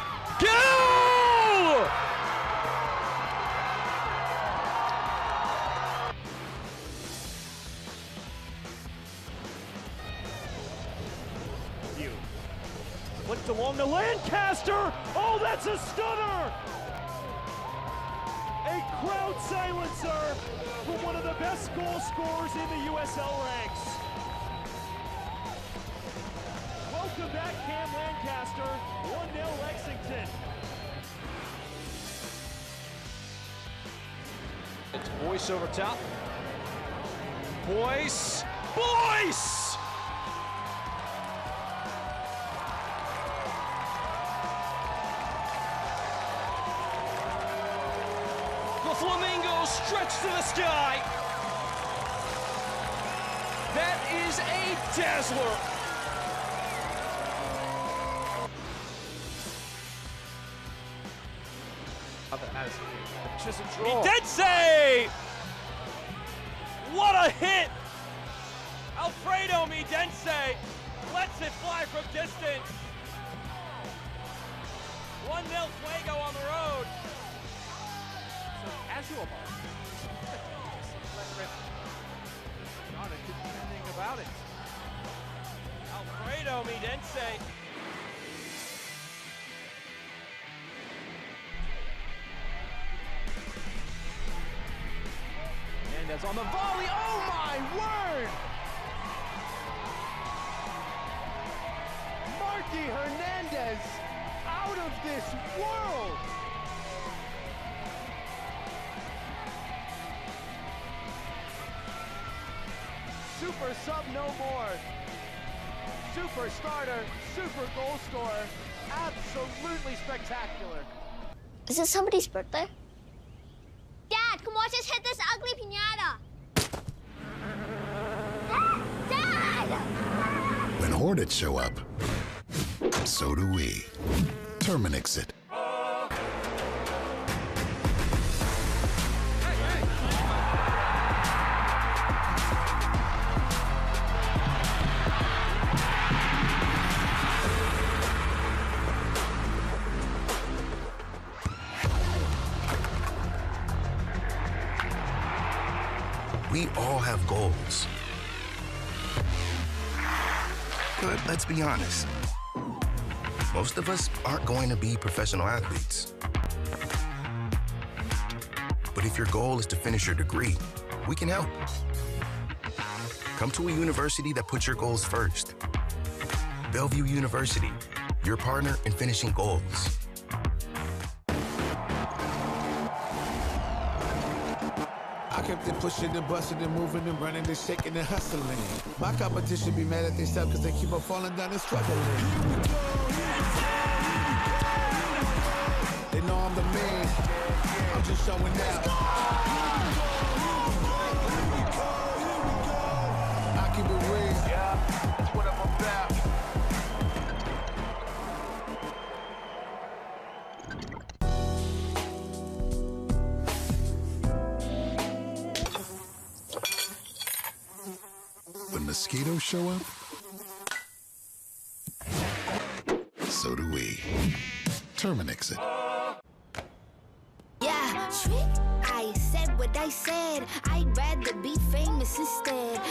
Flipped along to Lancaster. Oh, that's a stunner! A crowd silencer from one of the best goal scorers in the USL ranks. Welcome back, Cam Lancaster. 1-0 Lexington. It's Boyce over top. Boyce! Boyce! The Flamingos stretch to the sky. That is a dazzler. Midense! What a hit! Alfredo Midense lets it fly from distance. 1-0 Fuego on the road. So casual ball. Just let rip. Not a good thing about it. Alfredo Midense. Hernandez on the volley. Oh my word! Marky Hernandez out of this world! Super sub no more. Super starter, super goal scorer. Absolutely spectacular. Is it somebody's birthday? Dad, come watch us hit this ugly piñata. Dad! When Hornets show up, so do we. Terminix it. We all have goals. But let's be honest. Most of us aren't going to be professional athletes. But if your goal is to finish your degree, we can help. Come to a university that puts your goals first. Bellevue University, your partner in finishing goals. I kept it pushing and busting and moving and running and shaking and hustling. My competition be mad at themselves because they keep on falling down and struggling. They know I'm the man. I'm just showing out. I keep it real. Yeah, that's what I'm about. When mosquitoes show up, so do we. Terminix it. Yeah, I said what I said. I'd rather be famous instead.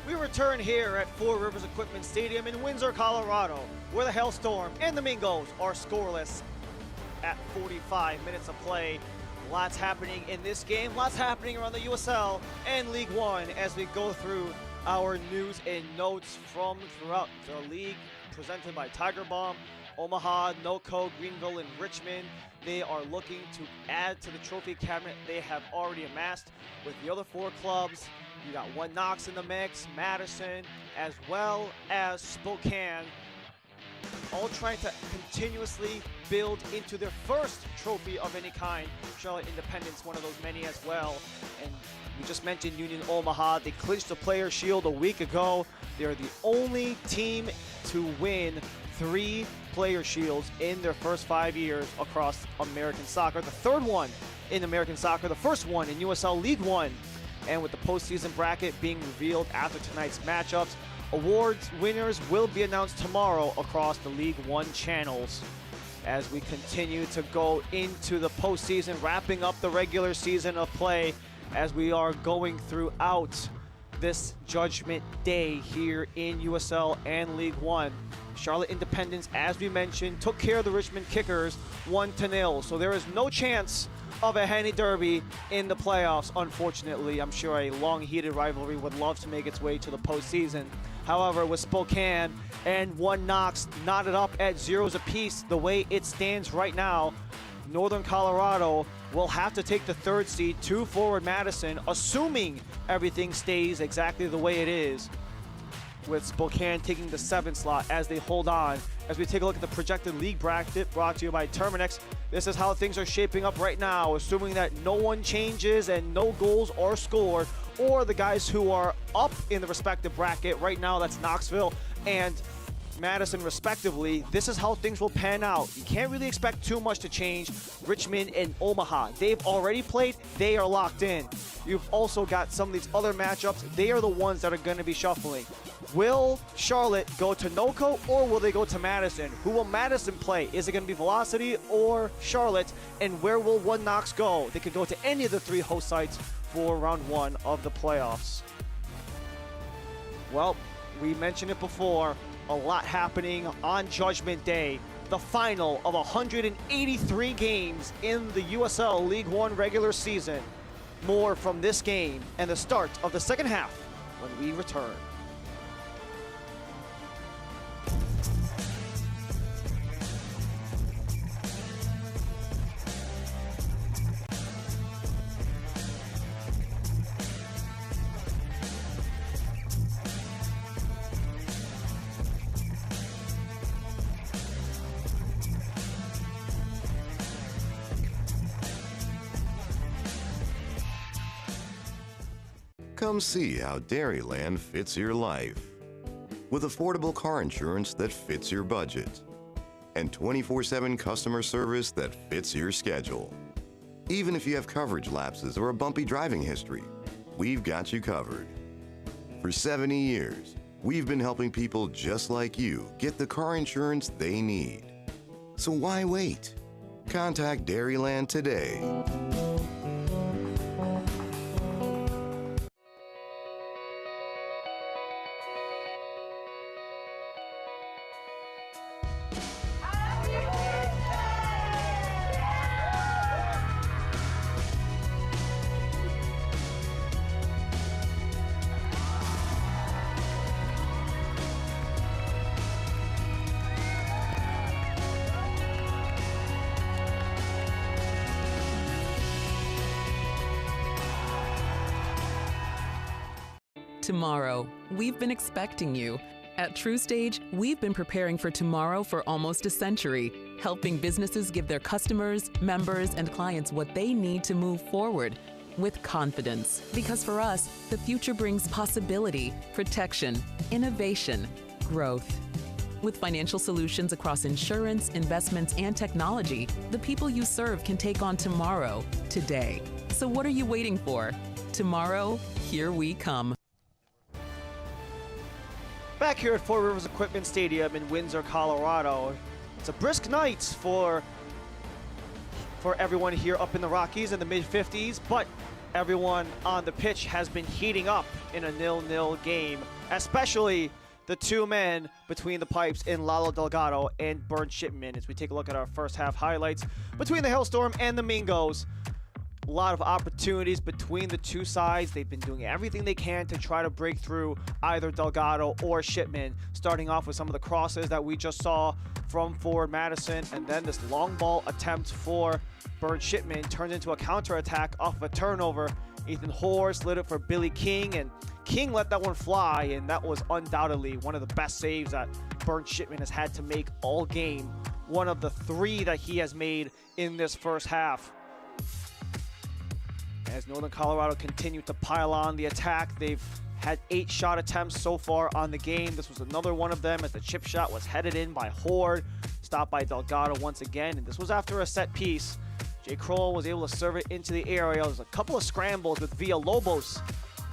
We return here at Four Rivers Equipment Stadium in Windsor, Colorado, where the Hailstorm and the Mingos are scoreless at 45 minutes of play. Lots happening in this game, lots happening around the USL and League One as we go through our news and notes from throughout the league, presented by Tiger Bomb, Omaha, NoCo, Greenville, and Richmond. They are looking to add to the trophy cabinet they have already amassed with the other four clubs. You got One Knox in the mix, Madison, as well as Spokane, all trying to continuously build into their first trophy of any kind. Charlotte Independence, one of those many as well. And we just mentioned Union Omaha. They clinched the Players' Shield a week ago. They're the only team to win 3 player shields in their first 5 years across American soccer. The third one in American soccer, the first one in USL League One. And with the postseason bracket being revealed after tonight's matchups, awards winners will be announced tomorrow across the League One channels. As we continue to go into the postseason, wrapping up the regular season of play as we are going throughout this Judgment Day here in USL and League One. Charlotte Independence, as we mentioned, took care of the Richmond Kickers 1-0. So there is no chance of a Henny Derby in the playoffs, unfortunately. I'm sure a long heated rivalry would love to make its way to the postseason. However, with Spokane and One Knox knotted up at 0s apiece, the way it stands right now, Northern Colorado will have to take the 3rd seed to Forward Madison, assuming everything stays exactly the way it is, with Spokane taking the 7th slot as they hold on. As we take a look at the projected league bracket brought to you by Terminix, this is how things are shaping up right now, assuming that no one changes and no goals are scored, or the guys who are up in the respective bracket right now, that's Knoxville and Madison respectively. This is how things will pan out. You can't really expect too much to change. Richmond and Omaha, they've already played, they are locked in. You've also got some of these other matchups, they are the ones that are going to be shuffling. Will Charlotte go to NoCo or will they go to Madison? Who will Madison play? Is it going to be Velocity or Charlotte? And where will One Knox go? They could go to any of the 3 host sites for round 1 of the playoffs. Well, we mentioned it before, a lot happening on Judgment Day, the final of 183 games in the USL League One regular season. More from this game and the start of the second half when we return. Come see how Dairyland fits your life. With affordable car insurance that fits your budget and 24/7 customer service that fits your schedule. Even if you have coverage lapses or a bumpy driving history, we've got you covered. For 70 years, we've been helping people just like you get the car insurance they need. So why wait? Contact Dairyland today. Tomorrow, we've been expecting you. At TrueStage, we've been preparing for tomorrow for almost a century, helping businesses give their customers, members, and clients what they need to move forward with confidence. Because for us, the future brings possibility, protection, innovation, growth. With financial solutions across insurance, investments, and technology, the people you serve can take on tomorrow, today. So what are you waiting for? Tomorrow, here we come. Back here at Four Rivers Equipment Stadium in Windsor, Colorado. It's a brisk night for everyone here up in the Rockies in the mid-50s, but everyone on the pitch has been heating up in a 0-0 game, especially the 2 men between the pipes in Lalo Delgado and Bernd Shipman. As we take a look at our first half highlights between the Hailstorm and the Mingos. A lot of opportunities between the 2 sides. They've been doing everything they can to try to break through either Delgado or Shipman, starting off with some of the crosses that we just saw from Forward Madison, and then this long ball attempt for Bernd Shipman turns into a counterattack off of a turnover. Ethan Hoare slid it for Billy King, and King let that one fly, and that was undoubtedly one of the best saves that Bernd Shipman has had to make all game. One of the 3 that he has made in this first half. As Northern Colorado continued to pile on the attack, they've had 8 shot attempts so far on the game. This was another one of them as the chip shot was headed in by Horde, stopped by Delgado once again, and this was after a set piece. J. Kroll was able to serve it into the area. There was a couple of scrambles with Villalobos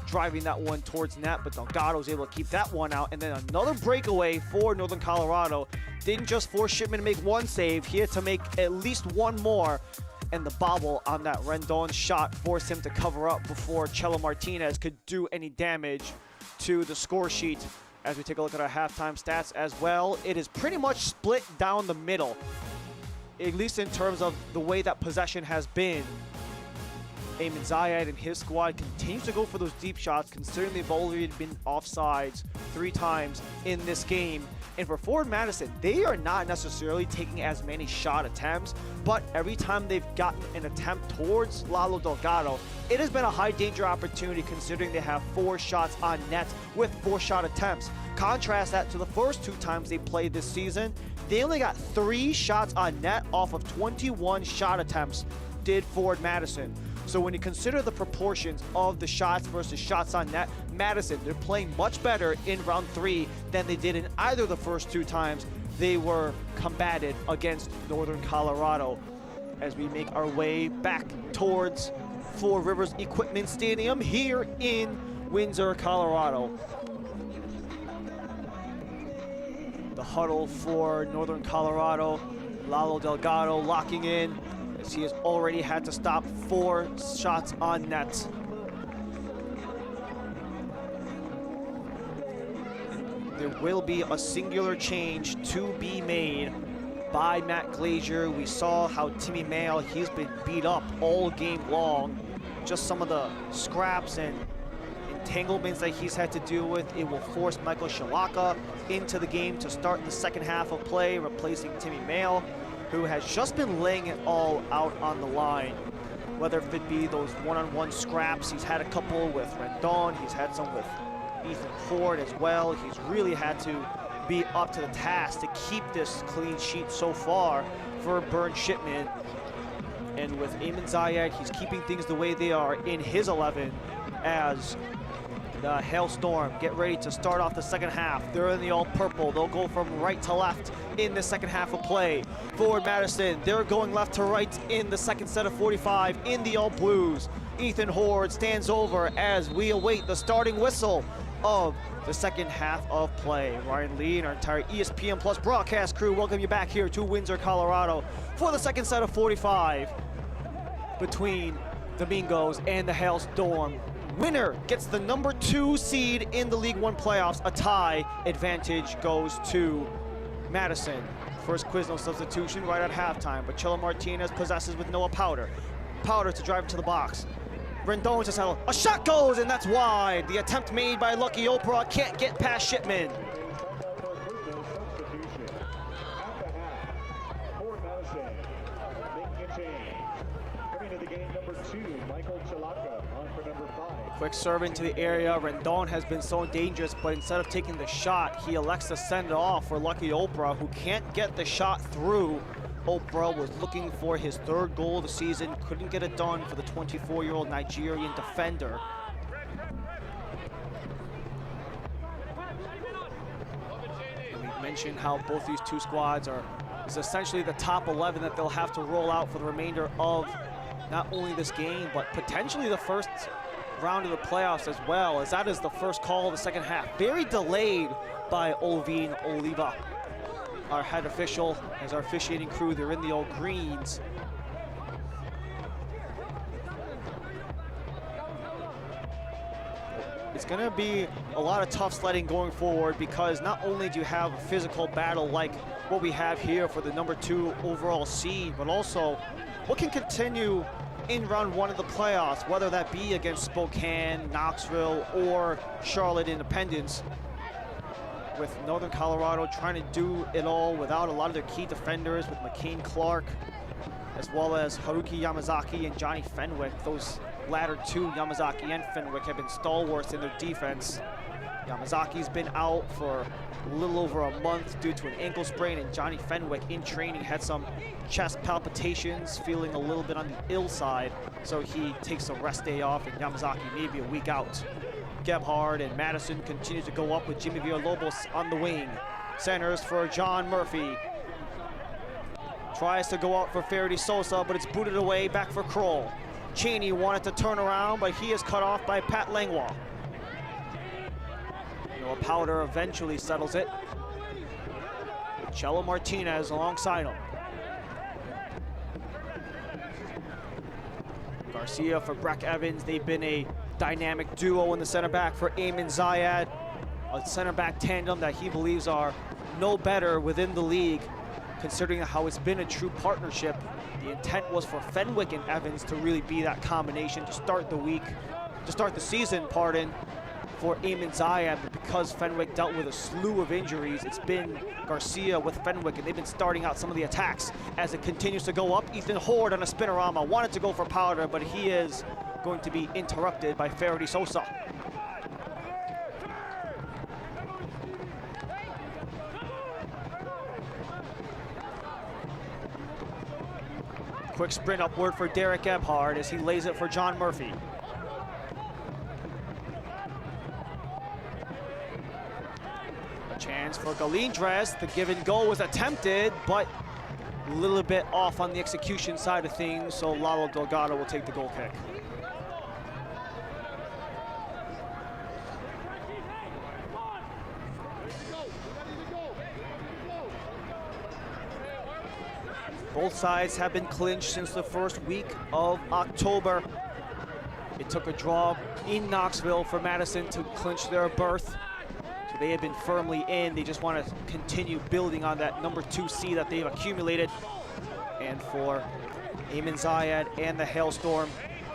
driving that one towards net, but Delgado was able to keep that one out. And then another breakaway for Northern Colorado. Didn't just force Shipman to make one save, he had to make at least one more. And the bobble on that Rendon shot forced him to cover up before Chelo Martinez could do any damage to the score sheet. As we take a look at our halftime stats as well, it is pretty much split down the middle, at least in terms of the way that possession has been. Eamon Zayed and his squad continues to go for those deep shots, considering they've already been offsides 3 times in this game. And for Forward Madison, they are not necessarily taking as many shot attempts, but every time they've gotten an attempt towards Lalo Delgado, it has been a high danger opportunity considering they have 4 shots on net with 4 shot attempts. Contrast that to the first 2 times they played this season, they only got 3 shots on net off of 21 shot attempts, did Forward Madison. So when you consider the proportions of the shots versus shots on net, Madison, they're playing much better in round 3 than they did in either of the first 2 times they were combated against Northern Colorado. As we make our way back towards Four Rivers Equipment Stadium here in Windsor, Colorado. The huddle for Northern Colorado, Lalo Delgado locking in, as he has already had to stop 4 shots on net. There will be a singular change to be made by Matt Glazier. We saw how Timmy Mayle, he's been beat up all game long. Just some of the scraps and entanglements that he's had to deal with. It will force Michael Shalaka into the game to start the second half of play, replacing Timmy Mayle, who has just been laying it all out on the line. Whether it be those one-on-one scraps, he's had a couple with Rendon, he's had some with Ethan Ford as well. He's really had to be up to the task to keep this clean sheet so far for Burn Shipman. And with Eamon Zayed, he's keeping things the way they are in his 11 as the Hailstorm get ready to start off the second half. They're in the all-purple. They'll go from right to left in the second half of play. Forward Madison, they're going left to right in the second set of 45 in the all-blues. Ethan Horde stands over as we await the starting whistle of the second half of play. Ryan Lee and our entire ESPN Plus broadcast crew welcome you back here to Windsor, Colorado for the second set of 45 between the Mingos and the Hailstorm. Winner gets the number 2 seed in the League One playoffs. A tie advantage goes to Madison. First Quizno substitution right at halftime, but Chelo Martinez possesses with Noah Powder. Powder to drive to the box. Rendon to settle. A shot goes, and that's wide. The attempt made by Lucky Oprah can't get past Shipman. Quick serve into the area. Rendon has been so dangerous, but instead of taking the shot, he elects to send it off for Lucky Oprah, who can't get the shot through. Oprah was looking for his 3rd goal of the season, couldn't get it done for the 24-year-old Nigerian defender. And we mentioned how both these 2 squads is essentially the top 11 that they'll have to roll out for the remainder of not only this game, but potentially the first round of the playoffs as well, as that is the first call of the second half. Very delayed by Olvin Oliva, our head official, as our officiating crew, they're in the all greens. It's gonna be a lot of tough sledding going forward, because not only do you have a physical battle like what we have here for the number 2 overall seed, but also what can continue in round 1 of the playoffs, whether that be against Spokane, Knoxville, or Charlotte Independence, with Northern Colorado trying to do it all without a lot of their key defenders, with McCain Clark, as well as Haruki Yamazaki and Johnny Fenwick. Those latter 2, Yamazaki and Fenwick, have been stalwarts in their defense. Yamazaki's been out for a little over a month due to an ankle sprain, and Johnny Fenwick in training had some chest palpitations, feeling a little bit on the ill side, so he takes a rest day off, and Yamazaki maybe a week out. Gebhard, and Madison continues to go up with Jimmy Villalobos on the wing. Centers for John Murphy. Tries to go out for Faraday Sosa, but it's booted away, back for Kroll. Cheney wanted to turn around, but he is cut off by Pat Langlois. Noah Powder eventually settles it. Cello Martinez alongside him. Garcia for Breck Evans. They've been a dynamic duo in the center back for Ayman Zayed. A center back tandem that he believes are no better within the league, considering how it's been a true partnership. The intent was for Fenwick and Evans to really be that combination to start the season, for Ayman Zayed, but because Fenwick dealt with a slew of injuries, it's been Garcia with Fenwick, and they've been starting out some of the attacks as it continues to go up. Ethan Horde on a spinorama, wanted to go for Powder, but he is going to be interrupted by Faraday Sosa. Quick sprint upward for Derek Gebhard as he lays it for John Murphy. A chance for Galindres. The give and go was attempted, but a little bit off on the execution side of things, so Lalo Delgado will take the goal kick. Both sides have been clinched since the first week of October. It took a draw in Knoxville for Madison to clinch their berth. So they have been firmly in. They just want to continue building on that number 2 seed that they've accumulated. And for Ayman Zayed and the Hailstorm,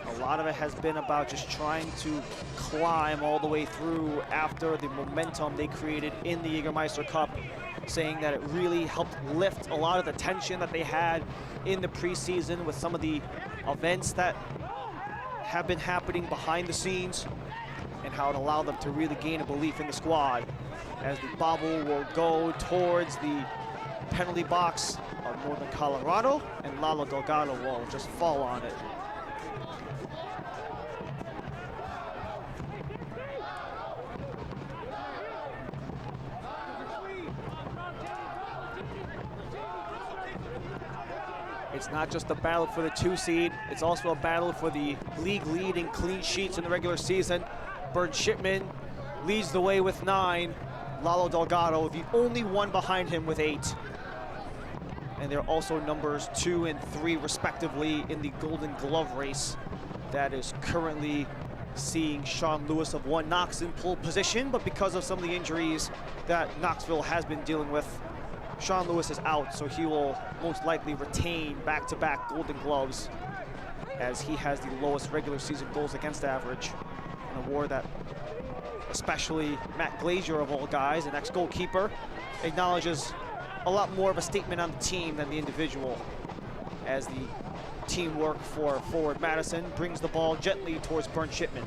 a lot of it has been about just trying to climb all the way through after the momentum they created in the Jägermeister Cup, saying that it really helped lift a lot of the tension that they had in the preseason with some of the events that have been happening behind the scenes, and how it allowed them to really gain a belief in the squad. As the bobble will go towards the penalty box of Northern Colorado, and Lalo Delgado will just fall on it. It's not just a battle for the 2 seed, it's also a battle for the league lead in clean sheets in the regular season. Bernd Shipman leads the way with 9. Lalo Delgado, the only one behind him with 8. And they're also numbers 2 and 3 respectively in the Golden Glove race that is currently seeing Sean Lewis of One Knox in pole position, but because of some of the injuries that Knoxville has been dealing with, Sean Lewis is out, so he will most likely retain back-to-back Golden Gloves, as he has the lowest regular season goals against average, an award that especially Matt Glazier, of all guys, an ex-goalkeeper, acknowledges a lot more of a statement on the team than the individual, as the teamwork for forward Madison brings the ball gently towards Bernd Shipman.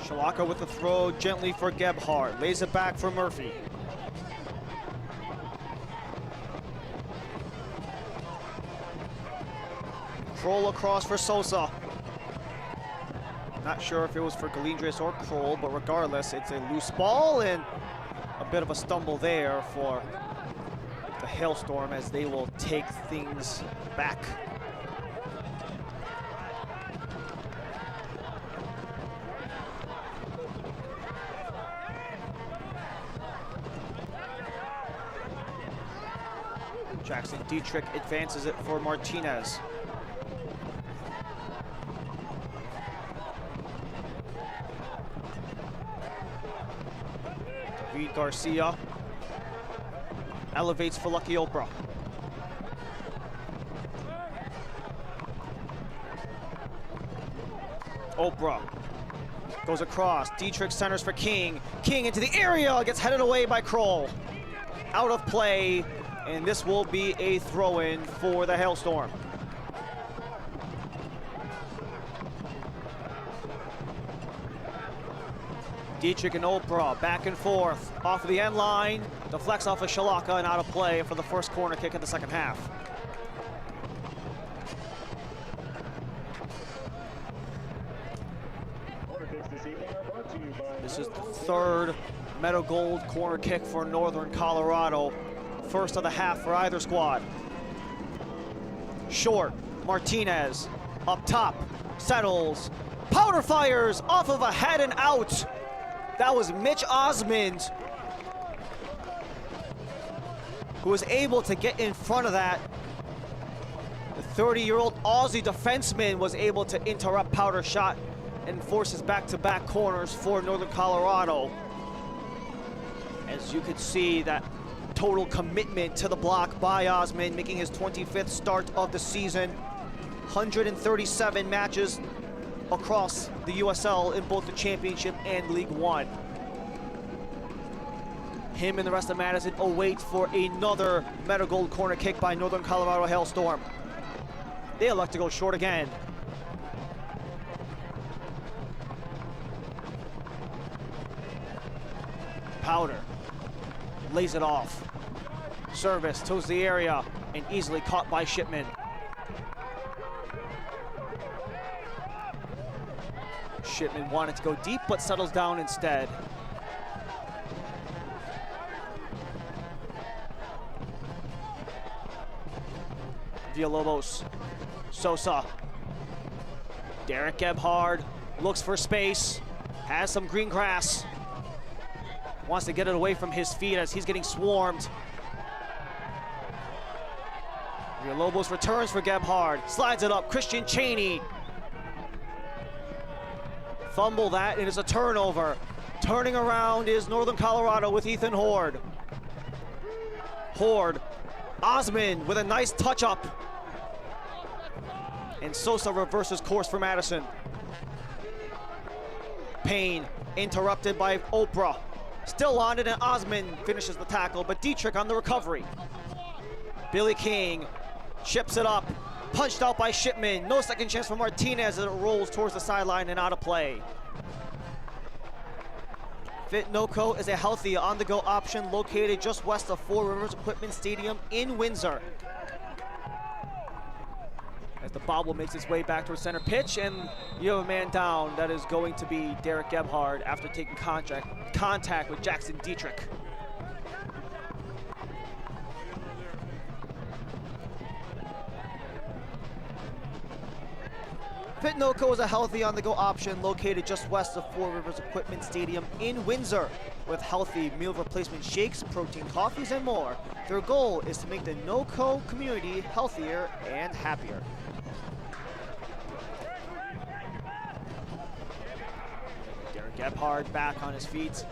Shalaka with the throw gently for Gebhard, lays it back for Murphy. Kroll across for Sosa. Not sure if it was for Galindres or Kroll, but regardless, it's a loose ball and a bit of a stumble there for the Hailstorm as they will take things back. Jackson Dietrich advances it for Martinez. David Garcia Elevates for Lucky Oprah. Oprah goes across. Dietrich centers for King. King into the area, gets headed away by Kroll. Out of play, and this will be a throw-in for the Hailstorm. Dietrich and Oprah back and forth. Off of the end line, deflects off of Shalaka and out of play for the first corner kick of the second half. This is the third Meadow Gold corner kick for Northern Colorado. First of the half for either squad. Short, Martinez, up top, settles, powder fires off of a head and out. That was Mitch Osmond, who was able to get in front of that. The 30-year-old Aussie defenseman was able to interrupt Powder's shot and forces back-to-back corners for Northern Colorado. As you could see, that total commitment to the block by Osmond, making his 25th start of the season. 137 matches across the USL in both the Championship and League One. Him and the rest of Madison await for another Meadow Gold corner kick by Northern Colorado Hailstorm. They elect to go short again. Powder lays it off. Service toes the area and easily caught by Shipman. Shipman wanted to go deep, but settles down instead. Villalobos, Sosa. Derek Gebhard looks for space, has some green grass. Wants to get it away from his feet as he's getting swarmed. Villalobos returns for Gebhard, slides it up, Christian Cheney. Fumble that, and it's a turnover. Turning around is Northern Colorado with Ethan Horde. Horde, Osmond with a nice touch-up. And Sosa reverses course for Madison. Payne interrupted by Oprah. Still on it, and Osmond finishes the tackle, but Dietrich on the recovery. Billy King chips it up, punched out by Shipman. No second chance for Martinez as it rolls towards the sideline and out of play. Fit NoCo is a healthy on-the-go option located just west of Four Rivers Equipment Stadium in Windsor. As the bobble makes its way back towards center pitch, and you have a man down. That is going to be Derek Gebhard after taking contact with Jackson Dietrich. Fit NoCo is a healthy on-the-go option located just west of Four Rivers Equipment Stadium in Windsor. With healthy meal replacement shakes, protein coffees, and more, their goal is to make the NoCo community healthier and happier. Derek Gebhard back on his feet.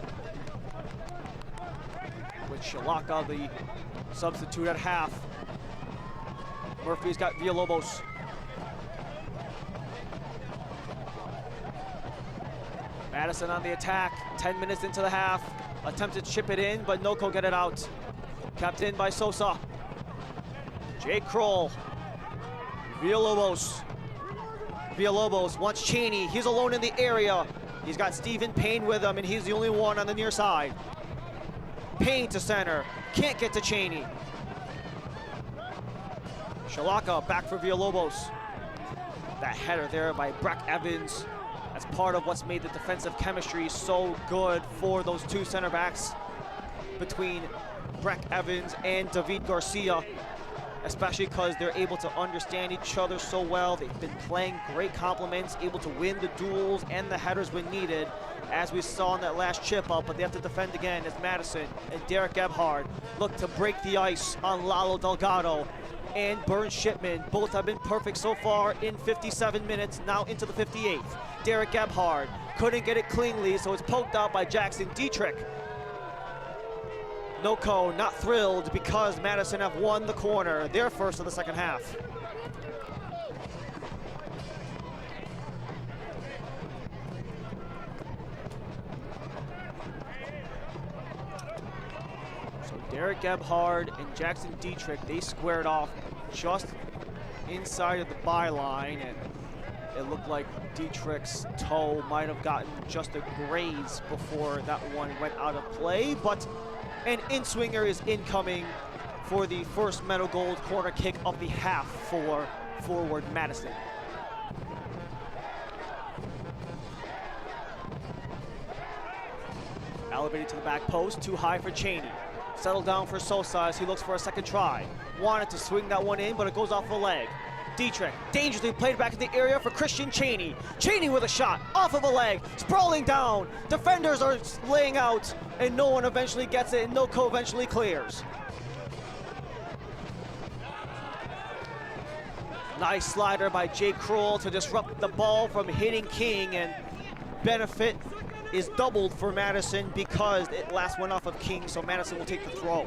With Shalaka, the substitute at half. Murphy's got Villalobos. Madison on the attack, 10 minutes into the half. Attempted to chip it in, but NoCo get it out. Kept in by Sosa. Jake Kroll. Villalobos. Villalobos wants Cheney. He's alone in the area. He's got Stephen Payne with him, and he's the only one on the near side. Payne to center. Can't get to Cheney. Shalaka back for Villalobos. That header there by Breck Evans. That's part of what's made the defensive chemistry so good for those two center backs between Breck Evans and David Garcia, especially because they're able to understand each other so well. They've been playing great complements, able to win the duels and the headers when needed, as we saw in that last chip up, but they have to defend again as Madison and Derek Gebhard look to break the ice on Lalo Delgado and Burns Shipman. Both have been perfect so far in 57 minutes, now into the 58th. Derek Gebhard couldn't get it cleanly, so it's poked out by Jackson Dietrich. NoCo not thrilled because Madison have won the corner, their first of the second half. So Derek Gebhard and Jackson Dietrich, they squared off just inside of the byline, and it looked like Dietrich's toe might have gotten just a graze before that one went out of play, but an in-swinger is incoming for the first metal gold corner kick of the half for forward Madison. Elevated to the back post, too high for Cheney. Settled down for Sosa as he looks for a second try. Wanted to swing that one in, but it goes off the leg. Dietrich dangerously played back in the area for Christian Cheney. Cheney with a shot off of a leg, sprawling down. Defenders are laying out, and no one eventually gets it, and NoCo eventually clears. Nice slider by Jake Kroll to disrupt the ball from hitting King, and benefit is doubled for Madison because it last went off of King, so Madison will take the throw.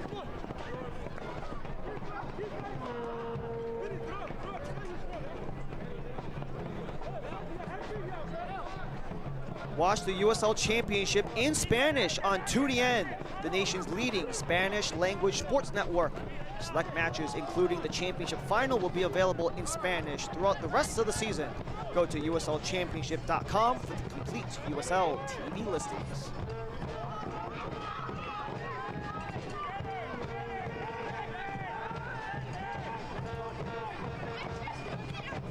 Watch the USL Championship in Spanish on TUNIN, the nation's leading Spanish language sports network. Select matches, including the championship final, will be available in Spanish throughout the rest of the season. Go to uslchampionship.com for the complete USL TV listings.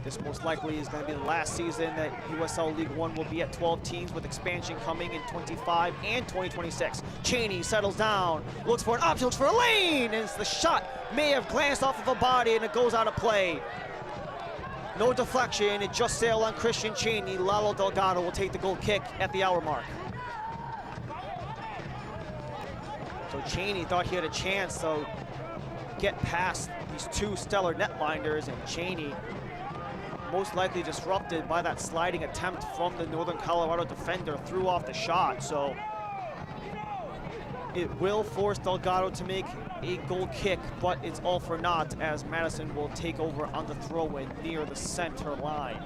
This most likely is going to be the last season that USL League One will be at 12 teams, with expansion coming in 25 and 2026. Cheney settles down, looks for an option, looks for a lane, and the shot may have glanced off of a body and it goes out of play. No deflection, it just sailed on Christian Cheney. Lalo Delgado will take the goal kick at the hour mark. So Cheney thought he had a chance to get past these two stellar netminders, and Cheney most likely disrupted by that sliding attempt from the Northern Colorado defender, threw off the shot. So it will force Delgado to make a goal kick, but it's all for naught as Madison will take over on the throw-in near the center line.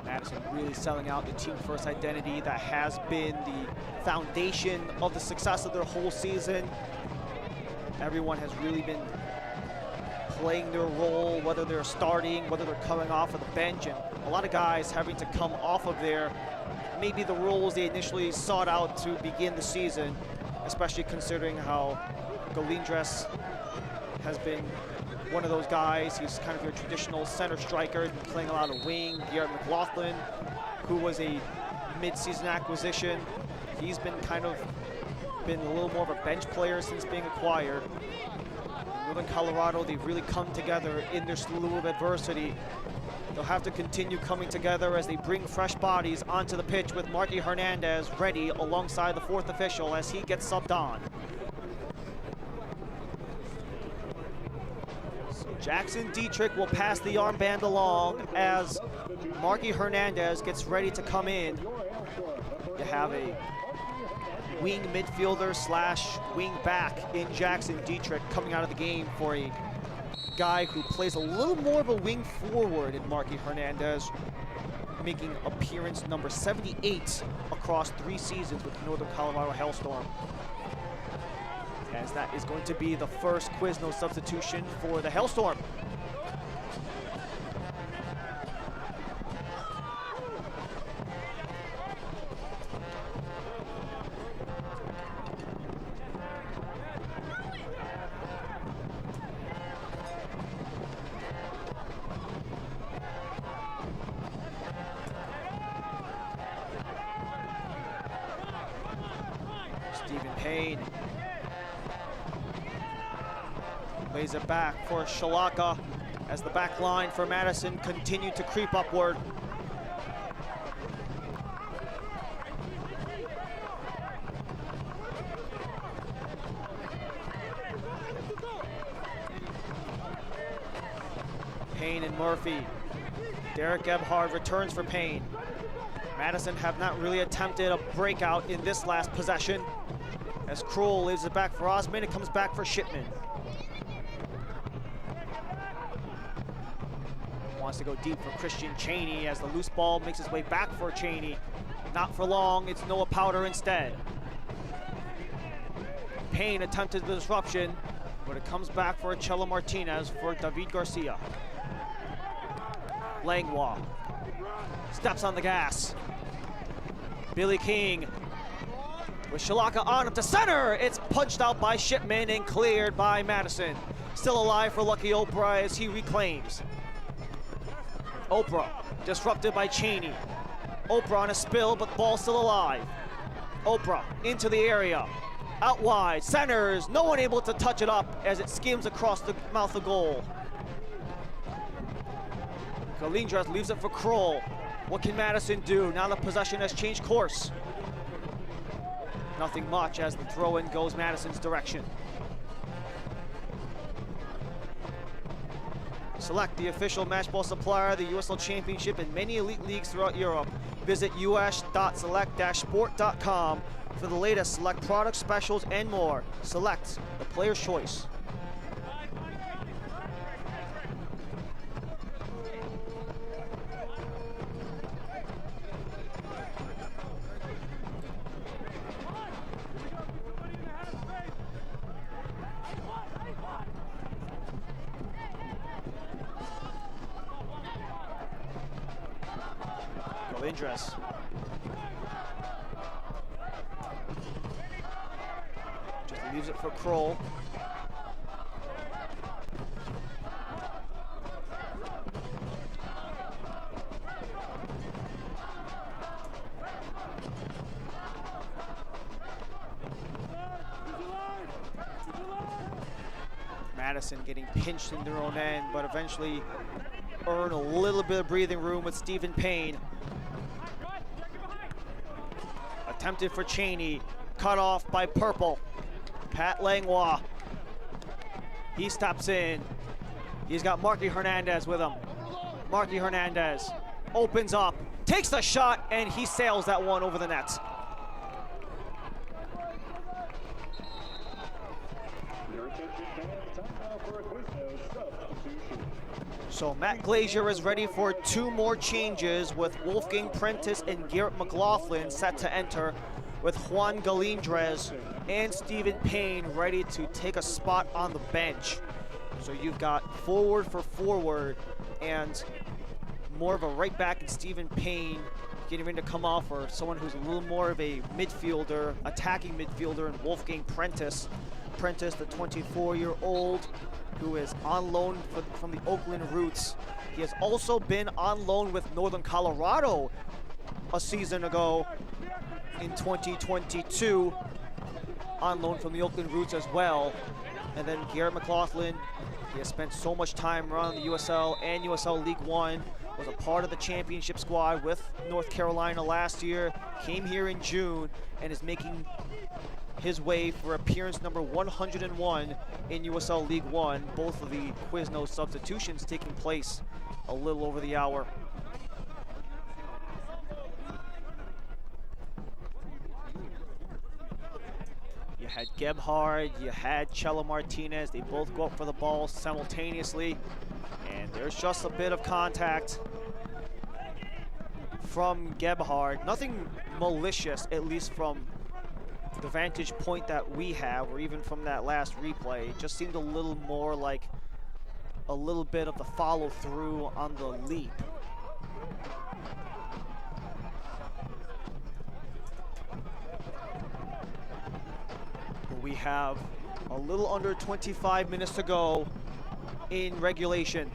Madison really selling out the team-first identity that has been the foundation of the success of their whole season. Everyone has really been playing their role, whether they're starting, whether they're coming off of the bench, and a lot of guys having to come off of their maybe the roles they initially sought out to begin the season, especially considering how Galindres has been one of those guys. He's kind of your traditional center striker, playing a lot of wing. Garrett McLaughlin, who was a mid-season acquisition, he's been a little more of a bench player since being acquired. Northern Colorado, they've really come together in their slew of adversity. They'll have to continue coming together as they bring fresh bodies onto the pitch, with Marky Hernandez ready alongside the fourth official as he gets subbed on. So Jackson Dietrich will pass the armband along as Marky Hernandez gets ready to come in. You have a wing midfielder slash wing back in Jackson Dietrich coming out of the game for a guy who plays a little more of a wing forward in Marky Hernandez, making appearance number 78 across 3 seasons with Northern Colorado Hailstorm. As that is going to be the first Quizno substitution for the Hailstorm. Plays it back for Shalaka as the back line for Madison continued to creep upward. Payne and Murphy. Derek Gebhard returns for Payne. Madison have not really attempted a breakout in this last possession. As Kroll leaves it back for Osman, it comes back for Shipman. Wants to go deep for Christian Cheney as the loose ball makes its way back for Cheney. Not for long, it's Noah Powder instead. Payne attempted the disruption, but it comes back for Chelo Martinez for David Garcia. Langlois steps on the gas. Billy King with Shalaka on up to center. It's punched out by Shipman and cleared by Madison. Still alive for Lucky Oprah as he reclaims. Oprah disrupted by Cheney. Oprah on a spill, but ball still alive. Oprah into the area. Out wide, centers, no one able to touch it up as it skims across the mouth of goal. Galindras leaves it for Kroll. What can Madison do now the possession has changed course? Nothing much as the throw-in goes Madison's direction. Select, the official matchball supplier of the USL Championship and many elite leagues throughout Europe. Visit us.select-sport.com for the latest Select products, specials, and more. Select, the player's choice. Galindras. Just leaves it for Kroll. Madison getting pinched in their own end, but eventually earn a little bit of breathing room with Stephen Payne. Attempted for Cheney, cut off by Purple. Pat Langlois. He steps in. He's got Marky Hernandez with him. Marky Hernandez opens up, takes the shot, and he sails that one over the net. So Matt Glazier is ready for two more changes with Wolfgang Prentice and Garrett McLaughlin set to enter, with Juan Galindres and Stephen Payne ready to take a spot on the bench. So you've got forward for forward and more of a right back in Stephen Payne getting ready to come off, or someone who's a little more of a midfielder, attacking midfielder, and Wolfgang Prentice. Prentice, the 24-year-old, who is on loan from the Oakland Roots. He has also been on loan with Northern Colorado a season ago in 2022, on loan from the Oakland Roots as well. And then Garrett McLaughlin, he has spent so much time around the USL and USL League One, was a part of the championship squad with North Carolina last year, came here in June, and is making his way for appearance number 101 in USL League One. Both of the Quiznos substitutions taking place a little over the hour. You had Gebhard, you had Chelo Martinez. They both go up for the ball simultaneously, and there's just a bit of contact from Gebhard. Nothing malicious, at least from the vantage point that we have, or even from that last replay. It just seemed a little more like a little bit of the follow through on the leap. But we have a little under 25 minutes to go in regulation.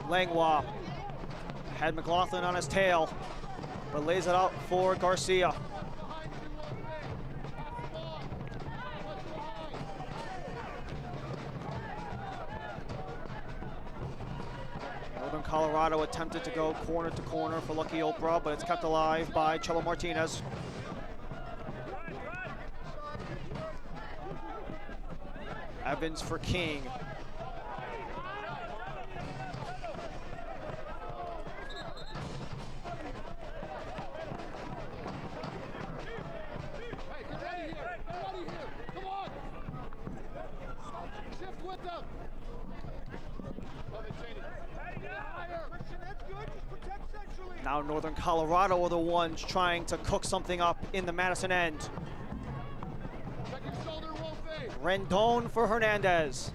Langlois had McLaughlin on his tail, but lays it out for Garcia. Northern Colorado attempted to go corner to corner for Lucky Oprah, but it's kept alive by Chelo Martinez. Evans for King. Now Northern Colorado are the ones trying to cook something up in the Madison end. Rendon for Hernandez.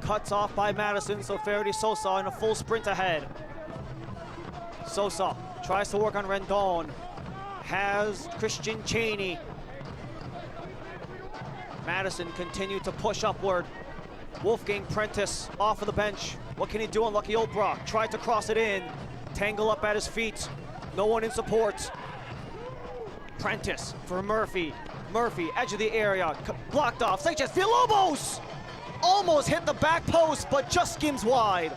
Cuts off by Madison, so Faraday Sosa in a full sprint ahead. Sosa tries to work on Rendon. Has Christian Cheney. Madison continued to push upward. Wolfgang Prentice off of the bench. What can he do on Lucky Oprah? Tried to cross it in. Tangle up at his feet. No one in support. Prentice for Murphy. Murphy, edge of the area. Blocked off. Sanchez Villalobos! Almost hit the back post, but just skims wide.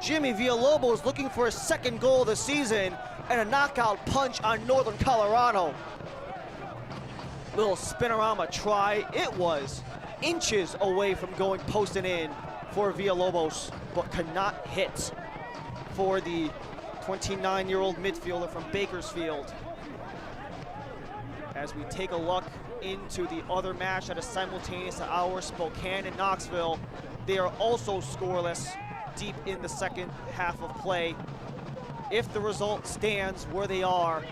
Jimmy Villalobos looking for his second goal of the season and a knockout punch on Northern Colorado. Little spinorama try. It was inches away from going post and in for Villalobos, but could not hit for the 29-year-old midfielder from Bakersfield. As we take a look into the other match that is simultaneous to ours, Spokane and Knoxville, they are also scoreless deep in the second half of play. If the result stands where they are,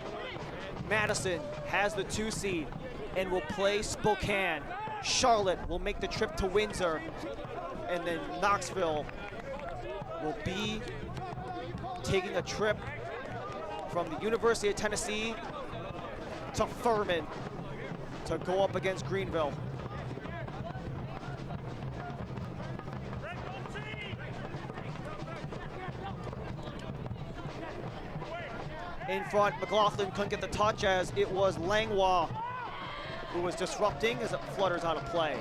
Madison has the 2 seed and will play Spokane. Charlotte will make the trip to Windsor, and then Knoxville will be taking a trip from the University of Tennessee to Furman to go up against Greenville. In front, McLaughlin couldn't get the touch as it was Langlois who was disrupting as it flutters out of play.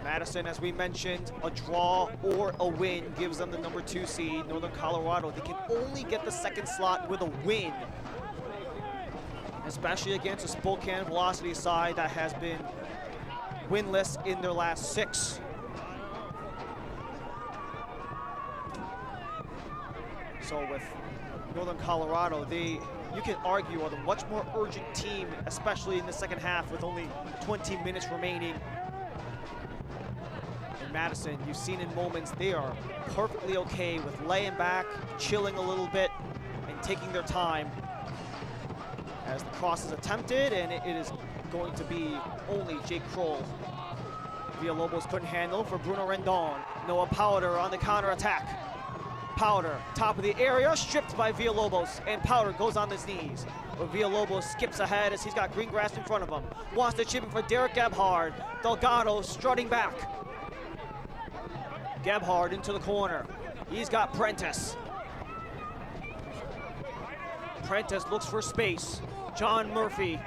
Madison, as we mentioned, a draw or a win gives them the number 2 seed. Northern Colorado, they can only get the second slot with a win, especially against a Spokane Velocity side that has been winless in their last 6. So with Northern Colorado, you can argue are the much more urgent team, especially in the second half with only 20 minutes remaining. Madison, you've seen in moments they are perfectly okay with laying back, chilling a little bit, and taking their time as the cross is attempted, and it is going to be only Jake Kroll. Villalobos couldn't handle for Bruno Rendon. Noah Powder on the counter-attack. Powder, top of the area, stripped by Villalobos, and Powder goes on his knees. But Villalobos skips ahead as he's got green grass in front of him. Wants to chip in for Derek Gebhard. Delgado strutting back. Gebhard into the corner. He's got Prentice. Prentice looks for space. John Murphy.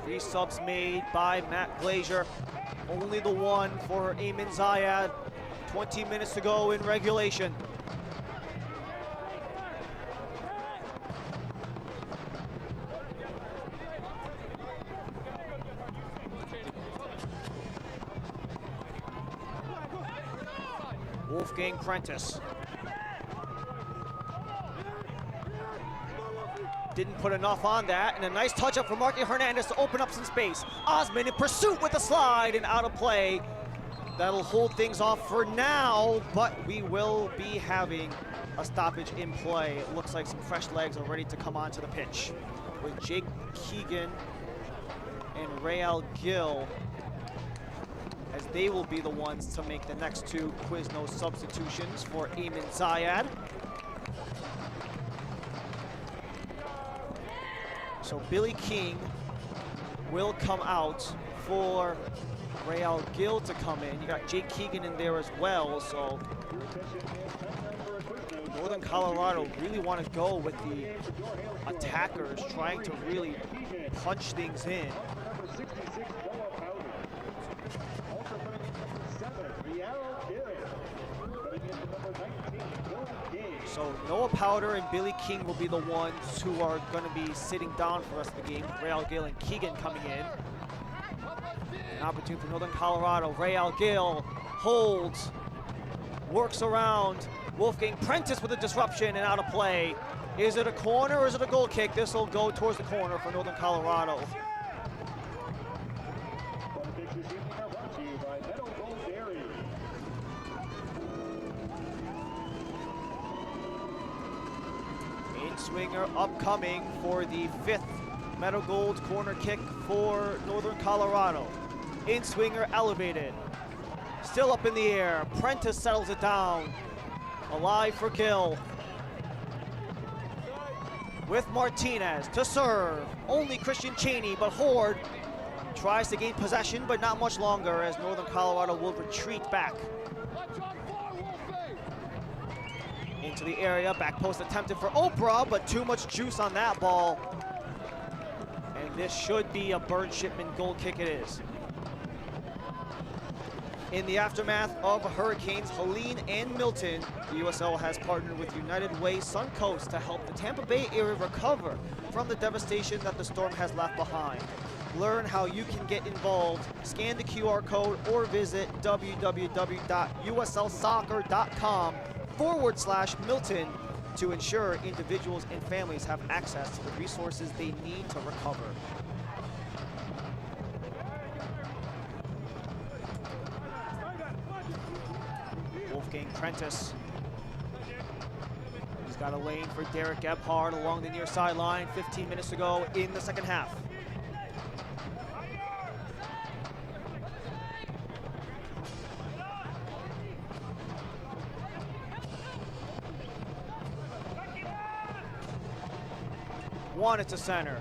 Three subs made by Matt Glazier. Only the one for Eamon Zayad. 20 minutes to go in regulation. Wolfgang Prentice. Didn't put enough on that, and a nice touch-up from Marky Hernandez to open up some space. Osman in pursuit with the slide and out of play. That'll hold things off for now, but we will be having a stoppage in play. It looks like some fresh legs are ready to come onto the pitch with Jake Keegan and Rael Gill, as they will be the ones to make the next two Quiznos substitutions for Eamon Zayad. So Billy King will come out for Rael Gill to come in. You got Jake Keegan in there as well, so Northern Colorado really want to go with the attackers, trying to really punch things in. So Noah Powder and Billy King will be the ones who are going to be sitting down for the rest of the game. Rael Gill and Keegan coming in. An opportunity for Northern Colorado. Rael Gill holds, works around. Wolfgang Prentice with a disruption and out of play. Is it a corner or is it a goal kick? This will go towards the corner for Northern Colorado. In-swinger upcoming for the 5th Meadow Gold corner kick for Northern Colorado. In-swinger elevated. Still up in the air. Prentice settles it down. Alive for Gill. With Martinez to serve. Only Christian Cheney, but Horde tries to gain possession, but not much longer, as Northern Colorado will retreat back. Into the area, back post attempted for Oprah, but too much juice on that ball. And this should be a Burn Shipman goal kick, it is. In the aftermath of Hurricanes Helene and Milton, the USL has partnered with United Way Suncoast to help the Tampa Bay area recover from the devastation that the storm has left behind. Learn how you can get involved. Scan the QR code or visit www.uslsoccer.com/Milton to ensure individuals and families have access to the resources they need to recover. Wolfgang Prentice. He's got a lane for Derek Gebhard along the near sideline. 15 minutes to go in the second half. Wanted to center.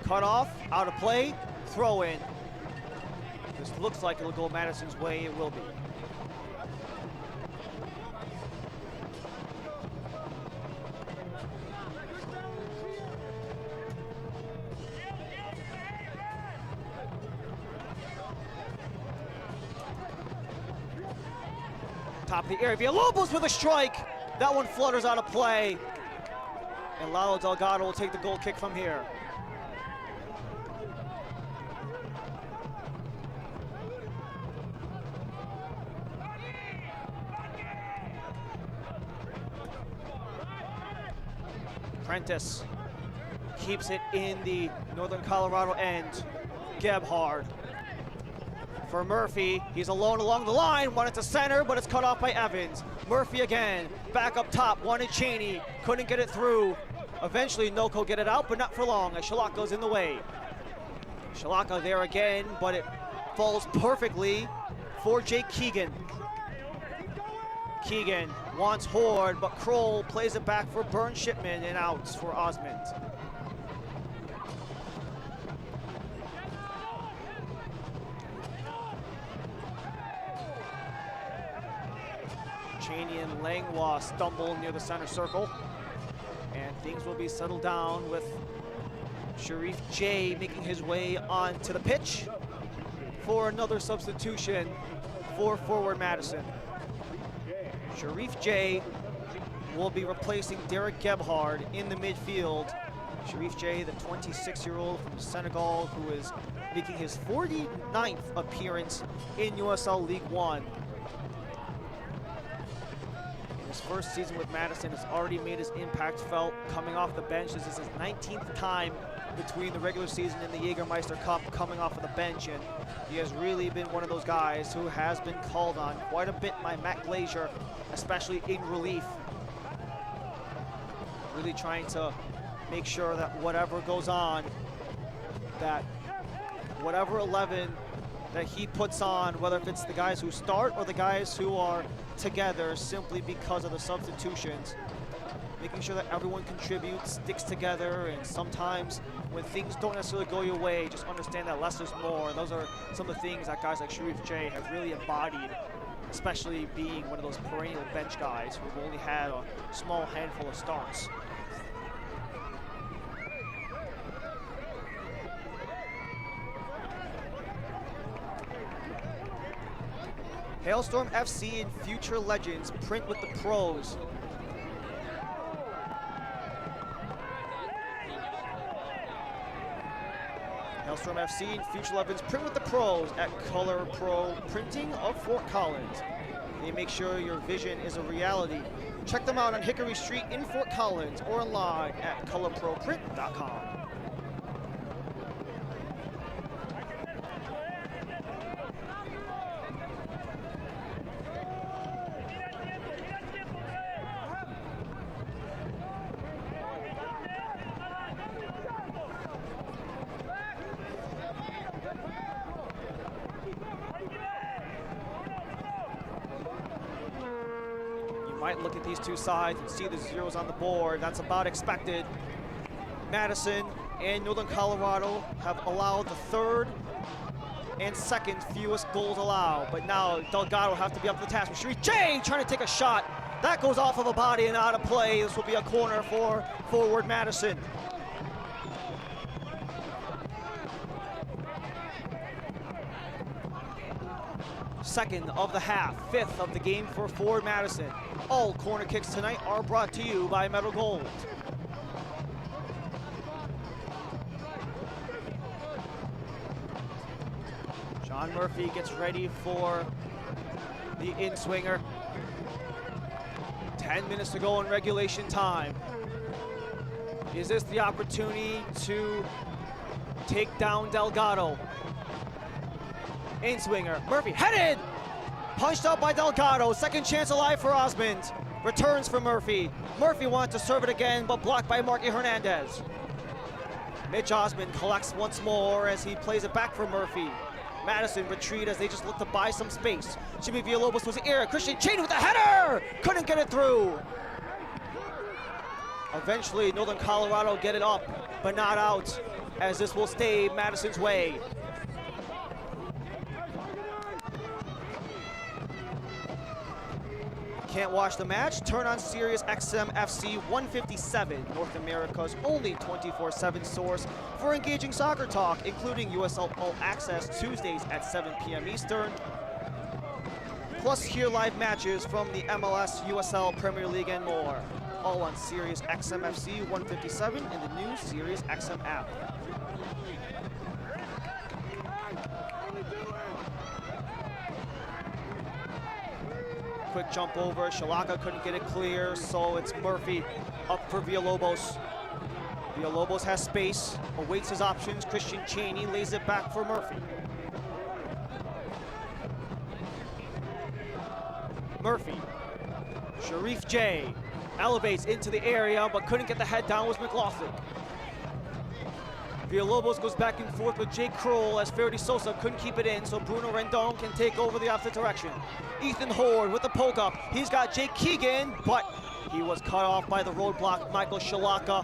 Cut off, out of play, throw in. This looks like it'll go Madison's way, it will be. Top of the area, Villalobos with a strike. That one flutters out of play. And Lalo Delgado will take the goal kick from here. Prentice keeps it in the Northern Colorado end. Gebhard for Murphy. He's alone along the line. Wanted to center, but it's cut off by Evans. Murphy again. Back up top. Wanted Cheney. Couldn't get it through. Eventually, Noko get it out, but not for long, as Shalaka's in the way. Shalaka there again, but it falls perfectly for Jake Keegan. Keegan wants Horde, but Kroll plays it back for Burn Shipman and outs for Osmond. Cheney and Langlois stumble near the center circle. And things will be settled down with Sharif J making his way onto the pitch for another substitution for forward Madison. Sharif J will be replacing Derek Gebhard in the midfield. Sharif J, the 26-year-old from Senegal, who is making his 49th appearance in USL League One. His first season with Madison has already made his impact felt coming off the bench. This is his 19th time between the regular season and the Jägermeister Cup, coming off of the bench, and he has really been one of those guys who has been called on quite a bit by Matt Glazier, especially in relief. Really trying to make sure that whatever goes on, that whatever 11 that he puts on, whether if it's the guys who start or the guys who are together simply because of the substitutions, making sure that everyone contributes, sticks together, and sometimes when things don't necessarily go your way, just understand that less is more. Those are some of the things that guys like Sharif J have really embodied, especially being one of those perennial bench guys who've only had a small handful of starts. Hailstorm FC and future legends print with the pros. Hailstorm FC and future legends print with the pros at Color Pro Printing of Fort Collins. They make sure your vision is a reality. Check them out on Hickory Street in Fort Collins or online at colorproprint.com. Might look at these two sides and see the zeros on the board. That's about expected. Madison and Northern Colorado have allowed the third and second fewest goals allowed, but now Delgado will have to be up to the task. Sharif J trying to take a shot. That goes off of a body and out of play. This will be a corner for forward Madison. Second of the half, fifth of the game for forward Madison. All corner kicks tonight are brought to you by Metal Gold. John Murphy gets ready for the in-swinger. 10 minutes to go in regulation time. Is this the opportunity to take down Delgado? In-swinger, Murphy headed! Punched out by Delgado, second chance alive for Osmond. Returns for Murphy. Murphy wants to serve it again, but blocked by Marky Hernandez. Mitch Osmond collects once more as he plays it back for Murphy. Madison retreat as they just look to buy some space. Jimmy Villalobos was the air. Christian Cheney with the header! Couldn't get it through. Eventually, Northern Colorado get it up, but not out, as this will stay Madison's way. Can't watch the match? Turn on Sirius XM FC 157, North America's only 24/7 source for engaging soccer talk, including USL All Access Tuesdays at 7 p.m. Eastern. Plus hear live matches from the MLS, USL, Premier League, and more. All on Sirius XM FC 157 and the new Sirius XM app. Quick jump over, Shalaka couldn't get it clear, so it's Murphy up for Villalobos. Villalobos has space, awaits his options. Christian Cheney lays it back for Murphy. Murphy, Sharif J elevates into the area, but couldn't get the head down with McLaughlin. Villalobos goes back and forth with Jake Kroll as Ferdy Sosa couldn't keep it in, so Bruno Rendon can take over the opposite direction. Ethan Horde with the poke up. He's got Jake Keegan, but he was cut off by the roadblock. Michael Shalaka,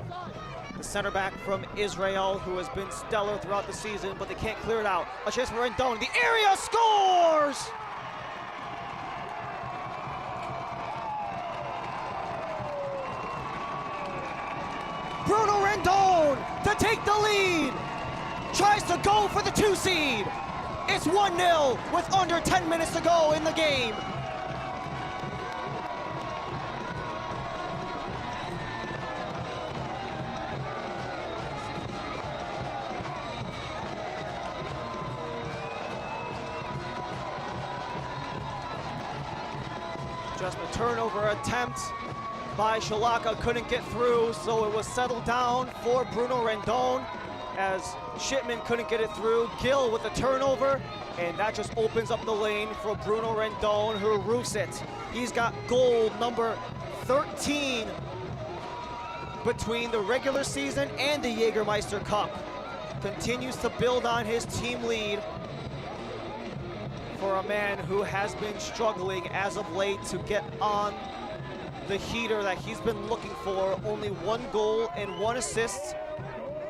the center back from Israel, who has been stellar throughout the season, but they can't clear it out. A chance for Rendon. The area scores! Bruno Rendon to take the lead. Tries to go for the 2 seed. It's 1-0 with under 10 minutes to go in the game. Just a turnover attempt by Shalaka, couldn't get through, so it was settled down for Bruno Rendon. as Shipman couldn't get it through. Gill with the turnover, and that just opens up the lane for Bruno Rendon, who roofs it. He's got goal number 13 between the regular season and the Jägermeister Cup. Continues to build on his team lead for a man who has been struggling as of late to get on the heater that he's been looking for. Only 1 goal and 1 assist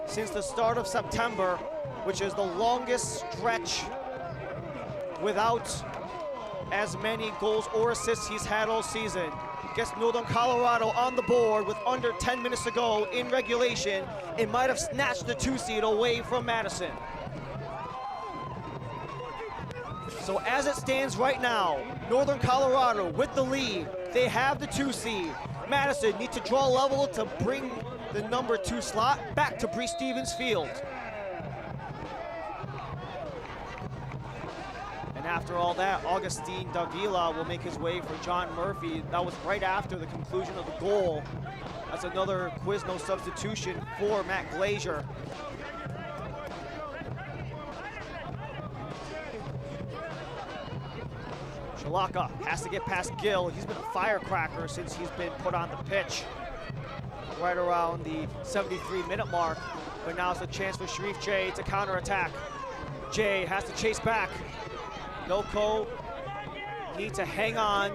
since the start of September, which is the longest stretch without as many goals or assists he's had all season. Gets Northern Colorado on the board with under 10 minutes to go in regulation. It might have snatched the 2 seed away from Madison. So as it stands right now, Northern Colorado with the lead. They have the 2 seed. Madison needs to draw level to bring the number 2 slot back to Bree Stevens Field. And after all that, Augustine Davila will make his way for John Murphy. That was right after the conclusion of the goal. That's another Quizno substitution for Matt Glazier. Shalaka has to get past Gill. He's been a firecracker since he's been put on the pitch. Right around the 73-minute mark. But now it's a chance for Sharif J to counterattack. J has to chase back. Noko needs to hang on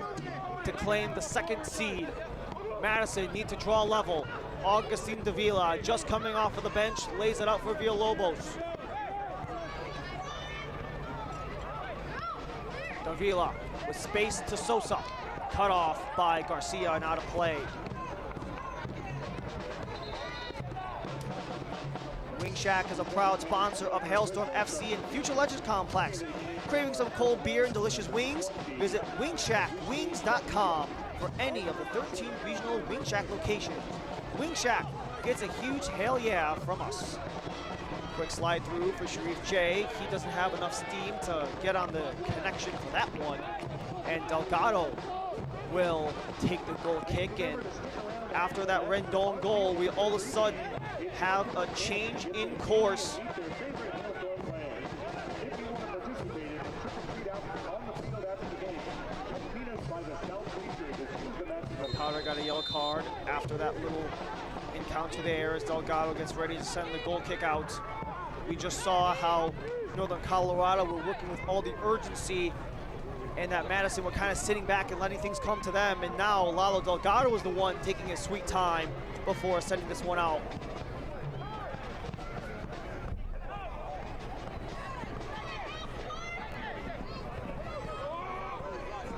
to claim the 2nd seed. Madison need to draw level. Augustine Davila just coming off of the bench, lays it out for Villalobos. Davila with space to Sosa. Cut off by Garcia and out of play. Wing Shack is a proud sponsor of Hailstorm FC and Future Legends Complex. Craving some cold beer and delicious wings? Visit wingshack.com for any of the 13 regional Wing Shack locations. Wing Shack gets a huge hell yeah from us. Quick slide through for Sharif J. He doesn't have enough steam to get on the connection for that one. And Delgado will take the goal kick. And after that Rendon goal, we all of a sudden have a change in course. Powder got a yellow card after that little encounter there as Delgado gets ready to send the goal kick out. We just saw how Northern Colorado were working with all the urgency and that Madison were kind of sitting back and letting things come to them. And now Lalo Delgado was the one taking his sweet time before sending this one out.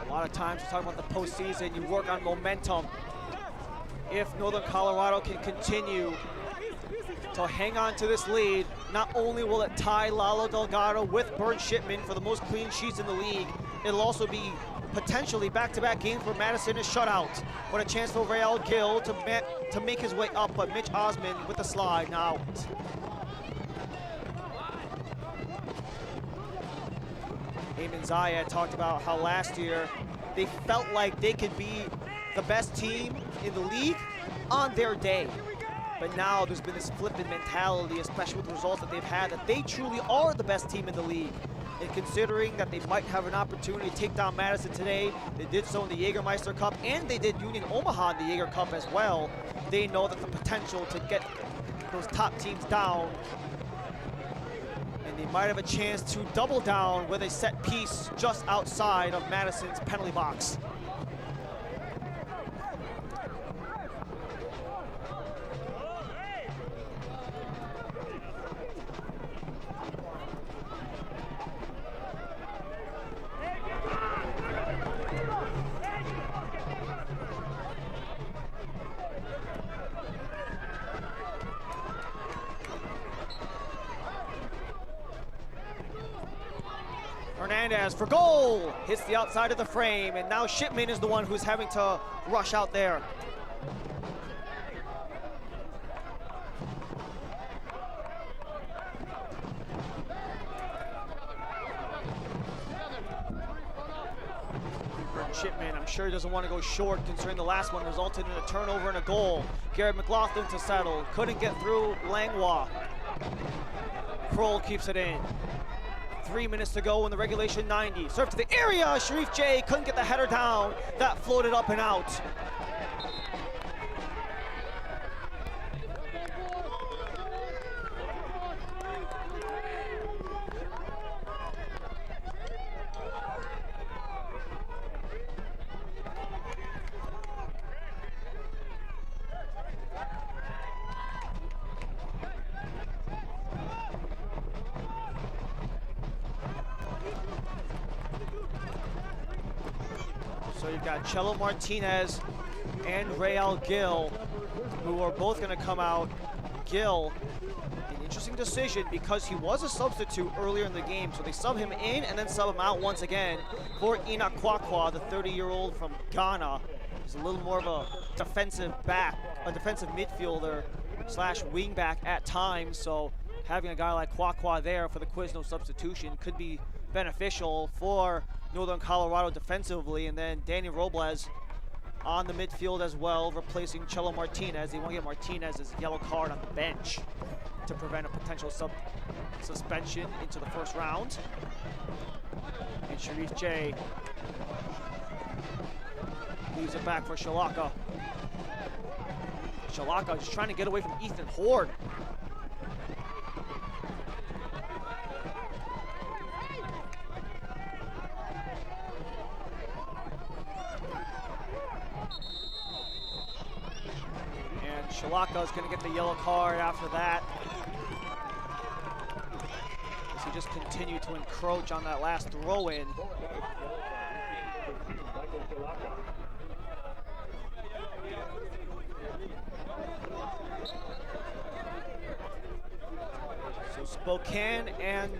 A lot of times we talk about the postseason, you work on momentum. If Northern Colorado can continue to hang on to this lead, not only will it tie Lalo Delgado with Bernd Shipman for the most clean sheets in the league, it'll also be potentially back-to-back games where Madison is shut out. What a chance for Rael Gill to make his way up, but Mitch Osman with the slide now out. Eamon Zayed talked about how last year they felt like they could be the best team in the league on their day. But now there's been this flippant mentality, especially with the results that they've had, that they truly are the best team in the league. And considering that they might have an opportunity to take down Madison today, they did so in the Jägermeister Cup, and they did Union Omaha in the Jaeger Cup as well. They know that the potential to get those top teams down, and they might have a chance to double down with a set piece just outside of Madison's penalty box. Hernandez for goal, hits the outside of the frame, and now Shipman is the one who's having to rush out there. Shipman, I'm sure he doesn't want to go short considering the last one resulted in a turnover and a goal. Garrett McLaughlin to settle, couldn't get through Langlois. Kroll keeps it in. 3 minutes to go in the regulation 90. Serve to the area. Sharif J couldn't get the header down. That floated up and out. So you've got Chelo Martinez and Real Gil, who are both going to come out. Gil, an interesting decision because he was a substitute earlier in the game, so they sub him in and then sub him out once again for Enoch Kwakwa, the 30-year-old from Ghana. He's a little more of a defensive back, a defensive midfielder slash wing back at times, so having a guy like Kwakwa there for the Quiznos substitution could be beneficial for Northern Colorado defensively. And then Danny Robles on the midfield as well, replacing Chelo Martinez. They want to get Martinez's yellow card on the bench to prevent a potential suspension into the first round. And Sharif J leaves it back for Shalaka. Shalaka just trying to get away from Ethan Horde. Shalaka is going to get the yellow card after that, as he just continued to encroach on that last throw-in. So Spokane and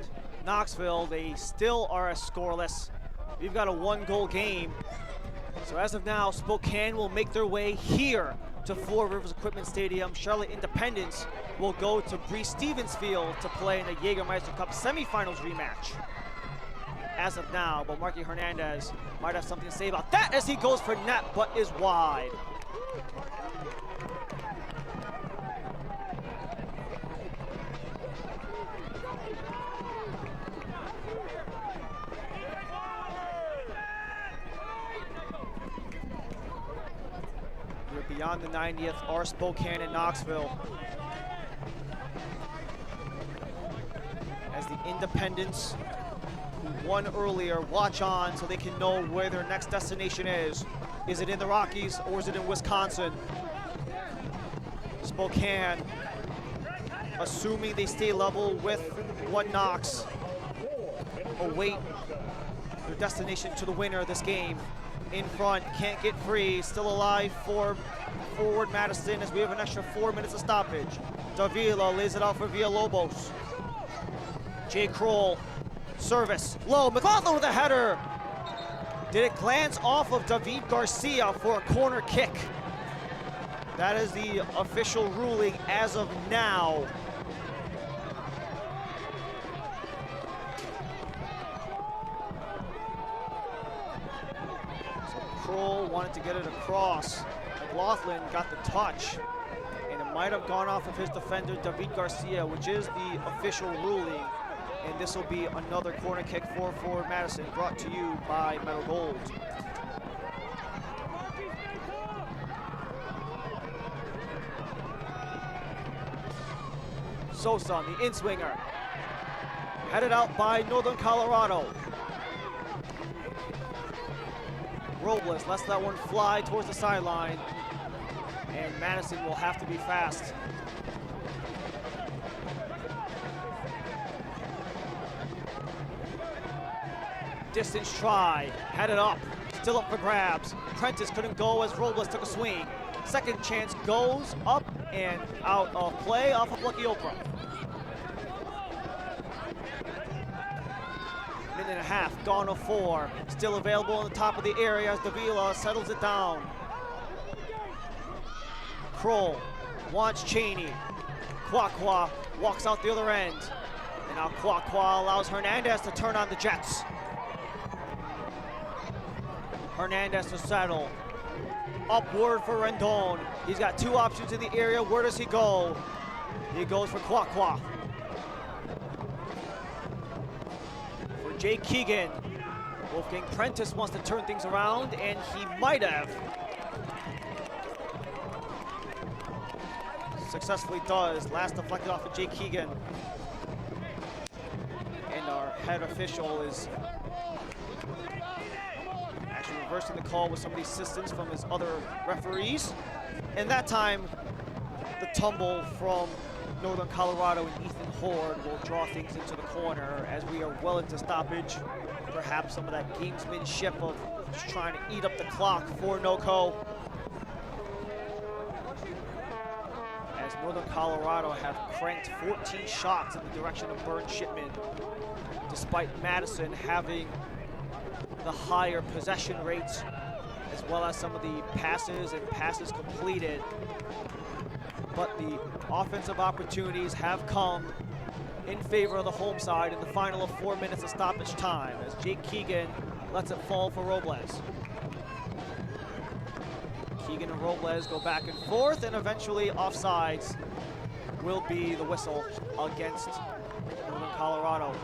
Knoxville, they still are scoreless. We've got a one-goal game. So as of now, Spokane will make their way here to Four Rivers Equipment Stadium. Charlotte Independence will go to Breese Stevens Field to play in the Jägermeister Cup semifinals rematch. As of now, but Marky Hernandez might have something to say about that as he goes for net, but is wide. Beyond the 90th are Spokane and Knoxville, as the Independents, who won earlier, watch on so they can know where their next destination is. Is it in the Rockies or is it in Wisconsin? Spokane, assuming they stay level with what Knox, await their destination to the winner of this game. In front, can't get free, still alive for forward Madison as we have an extra 4 minutes of stoppage. Davila lays it out for Villalobos. Jay Kroll, service, low, McLaughlin with a header. Did it glance off of David Garcia for a corner kick? That is the official ruling as of now. Kroll wanted to get it across. McLaughlin got the touch, and it might have gone off of his defender, David Garcia, which is the official ruling. And this will be another corner kick for Forward Madison, brought to you by Metal Gold. Sosa, the in-swinger, headed out by Northern Colorado. Robles lets that one fly towards the sideline, and Madison will have to be fast. Distance try, headed up, still up for grabs. Prentice couldn't go as Robles took a swing. Second chance goes up and out of play off of Lucky Oprah. Minute and a half, gone of 4. Still available on the top of the area as Davila settles it down. Kroll wants Cheney. Kwakwa walks out the other end. And now Kwakwa allows Hernandez to turn on the Jets. Hernandez to settle. Upward for Rendon. He's got two options in the area. Where does he go? He goes for Kwakwa. Jake Keegan. Wolfgang Prentice wants to turn things around, and he might have. Successfully does. Last deflected off of Jake Keegan. And our head official is actually reversing the call with some of the assistance from his other referees. And that time, the tumble from Northern Colorado and Ethan Horde will draw things into the corner as we are well into stoppage. Perhaps some of that gamesmanship of just trying to eat up the clock for NOCO. As Northern Colorado have cranked 14 shots in the direction of Burn Shipman, despite Madison having the higher possession rates, as well as some of the passes and passes completed. But the offensive opportunities have come in favor of the home side in the final of 4 minutes of stoppage time as Jake Keegan lets it fall for Robles. Keegan and Robles go back and forth, and eventually offsides will be the whistle against Northern Colorado.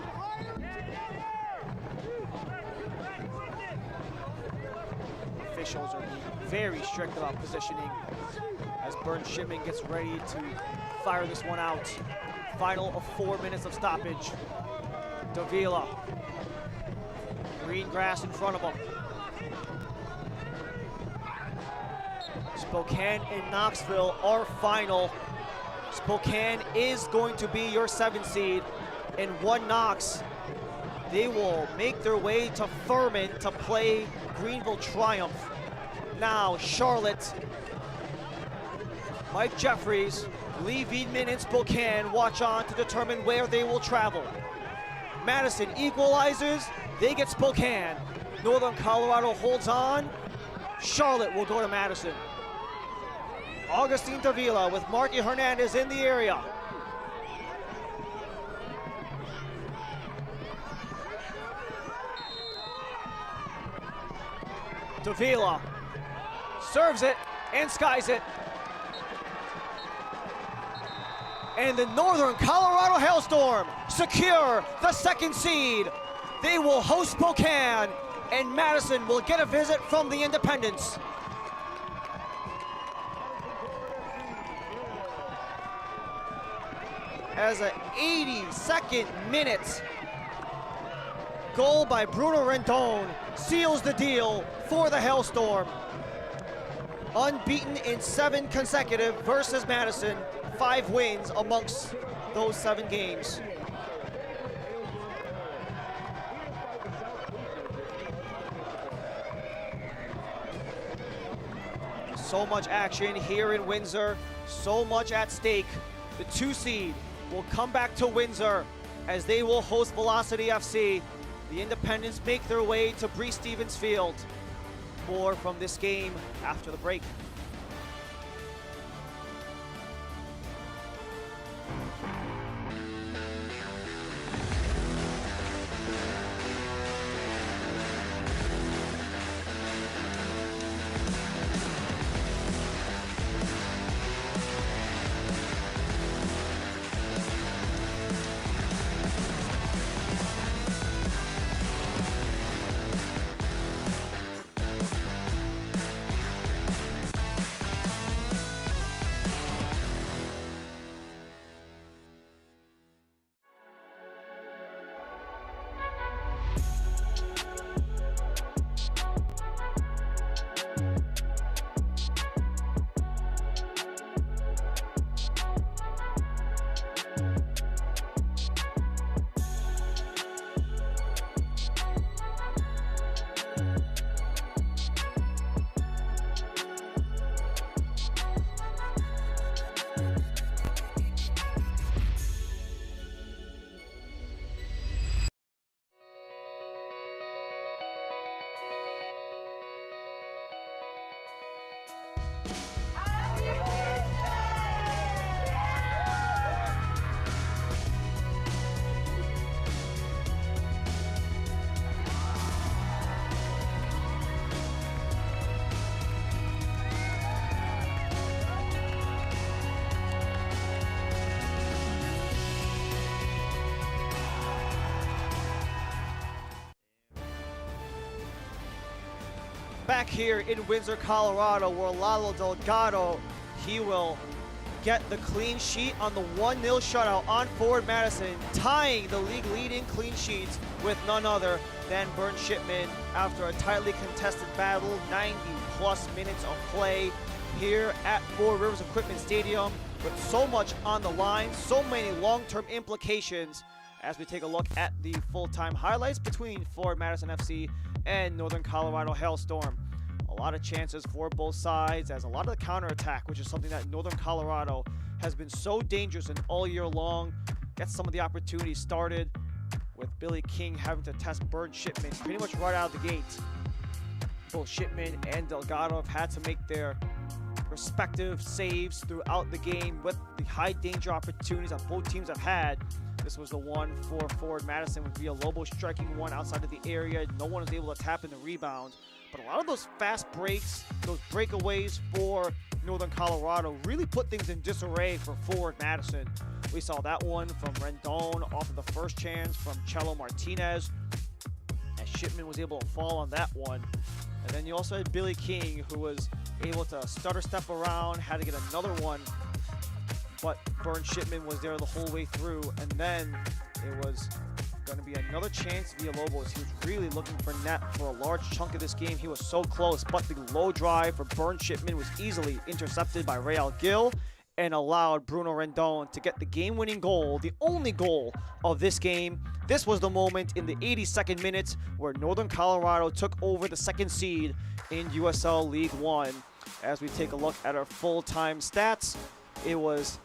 Officials are being very strict about positioning as Burn Shipman gets ready to fire this one out. Final of 4 minutes of stoppage. Davila. Green grass in front of him. Spokane and Knoxville are final. Spokane is going to be your 7th seed, and 1 Knox. They will make their way to Furman to play Greenville Triumph. Now Charlotte, Mike Jeffries, Lee Wiedemann and Spokane watch on to determine where they will travel. Madison equalizes, they get Spokane. Northern Colorado holds on, Charlotte will go to Madison. Augustine Davila with Marky Hernandez in the area. Davila serves it and skies it. And the Northern Colorado Hailstorm secure the 2nd seed. They will host Spokane, and Madison will get a visit from the Independents. As an 82nd minute goal by Bruno Rendon seals the deal for the Hailstorm. Unbeaten in 7 consecutive versus Madison. 5 wins amongst those 7 games. So much action here in Windsor, so much at stake. The 2 seed will come back to Windsor as they will host Velocity FC. The Independents make their way to Breese Stevens Field. More from this game after the break. back here in Windsor, Colorado, where Lalo Delgado, he will get the clean sheet on the 1-0 shutout on Forward Madison, tying the league leading clean sheets with none other than Burn Shipman after a tightly contested battle, 90-plus minutes of play here at Four Rivers Equipment Stadium, with so much on the line, so many long-term implications as we take a look at the full-time highlights between Forward Madison FC and Northern Colorado Hailstorm. A lot of chances for both sides, as a lot of the counterattack, which is something that Northern Colorado has been so dangerous in all year long, gets some of the opportunities started, with Billy King having to test Burn Shipman pretty much right out of the gate. Both Shipman and Delgado have had to make their respective saves throughout the game with the high danger opportunities that both teams have had. This was the one for Forward Madison with Villalobos striking one outside of the area. No one was able to tap in the rebound. But a lot of those fast breaks, those breakaways for Northern Colorado really put things in disarray for Forward Madison. We saw that one from Rendon off of the first chance from Cello Martinez, as Shipman was able to fall on that one. And then you also had Billy King, who was able to stutter step around, had to get another one, but Burn Shipman was there the whole way through. And then it was going to be another chance via Lobos. He was really looking for net for a large chunk of this game. He was so close, but the low drive for Burn Shipman was easily intercepted by Real Gil and allowed Bruno Rendon to get the game-winning goal, the only goal of this game. This was the moment in the 82nd minute where Northern Colorado took over the second seed in USL League One. As we take a look at our full-time stats, it was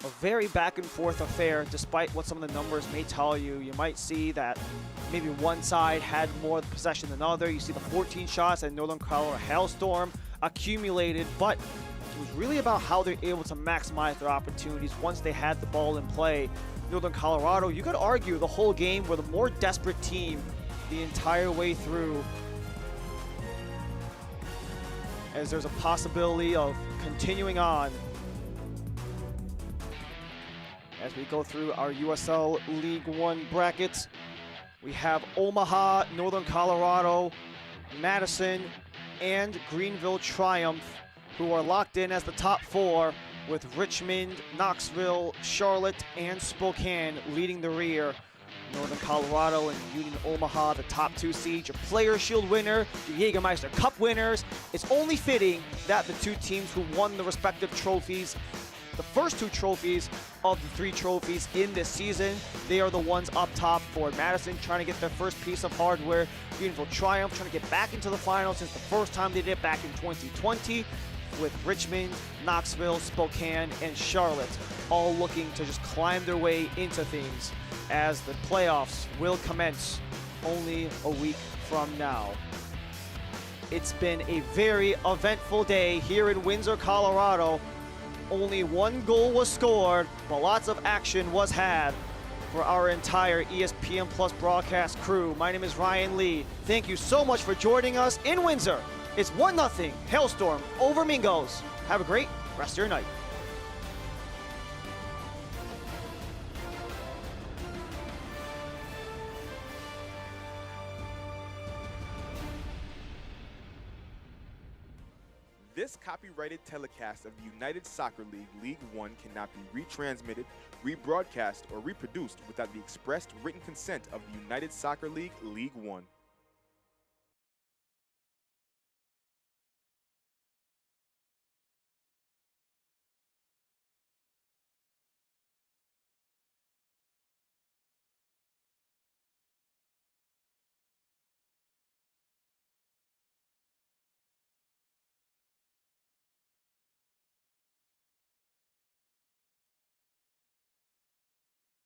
a very back-and-forth affair, despite what some of the numbers may tell you. You might see that maybe one side had more possession than the other. You see the 14 shots that Northern Colorado Hailstorm accumulated, but it was really about how they're able to maximize their opportunities once they had the ball in play. Northern Colorado, you could argue the whole game were the more desperate team the entire way through, as there's a possibility of continuing on as we go through our USL League One brackets. We have Omaha, Northern Colorado, Madison, and Greenville Triumph, who are locked in as the top four, with Richmond, Knoxville, Charlotte, and Spokane leading the rear. Northern Colorado and Union Omaha, the top two seeds, your Player Shield winner, your Jägermeister Cup winners. It's only fitting that the two teams who won the respective trophies, the first two trophies of the three trophies in this season, they are the ones up top. For Madison trying to get their first piece of hardware. Greenville Triumph trying to get back into the finals since the first time they did it back in 2020. With Richmond, Knoxville, Spokane, and Charlotte all looking to just climb their way into things, as the playoffs will commence only a week from now. It's been a very eventful day here in Windsor, Colorado. Only one goal was scored, but lots of action was had for our entire ESPN Plus broadcast crew. My name is Ryan Lee. Thank you so much for joining us in Windsor. It's 1-0 Hailstorm over Mingos. Have a great rest of your night. This copyrighted telecast of the United Soccer League League One cannot be retransmitted, rebroadcast, or reproduced without the expressed written consent of the United Soccer League League One.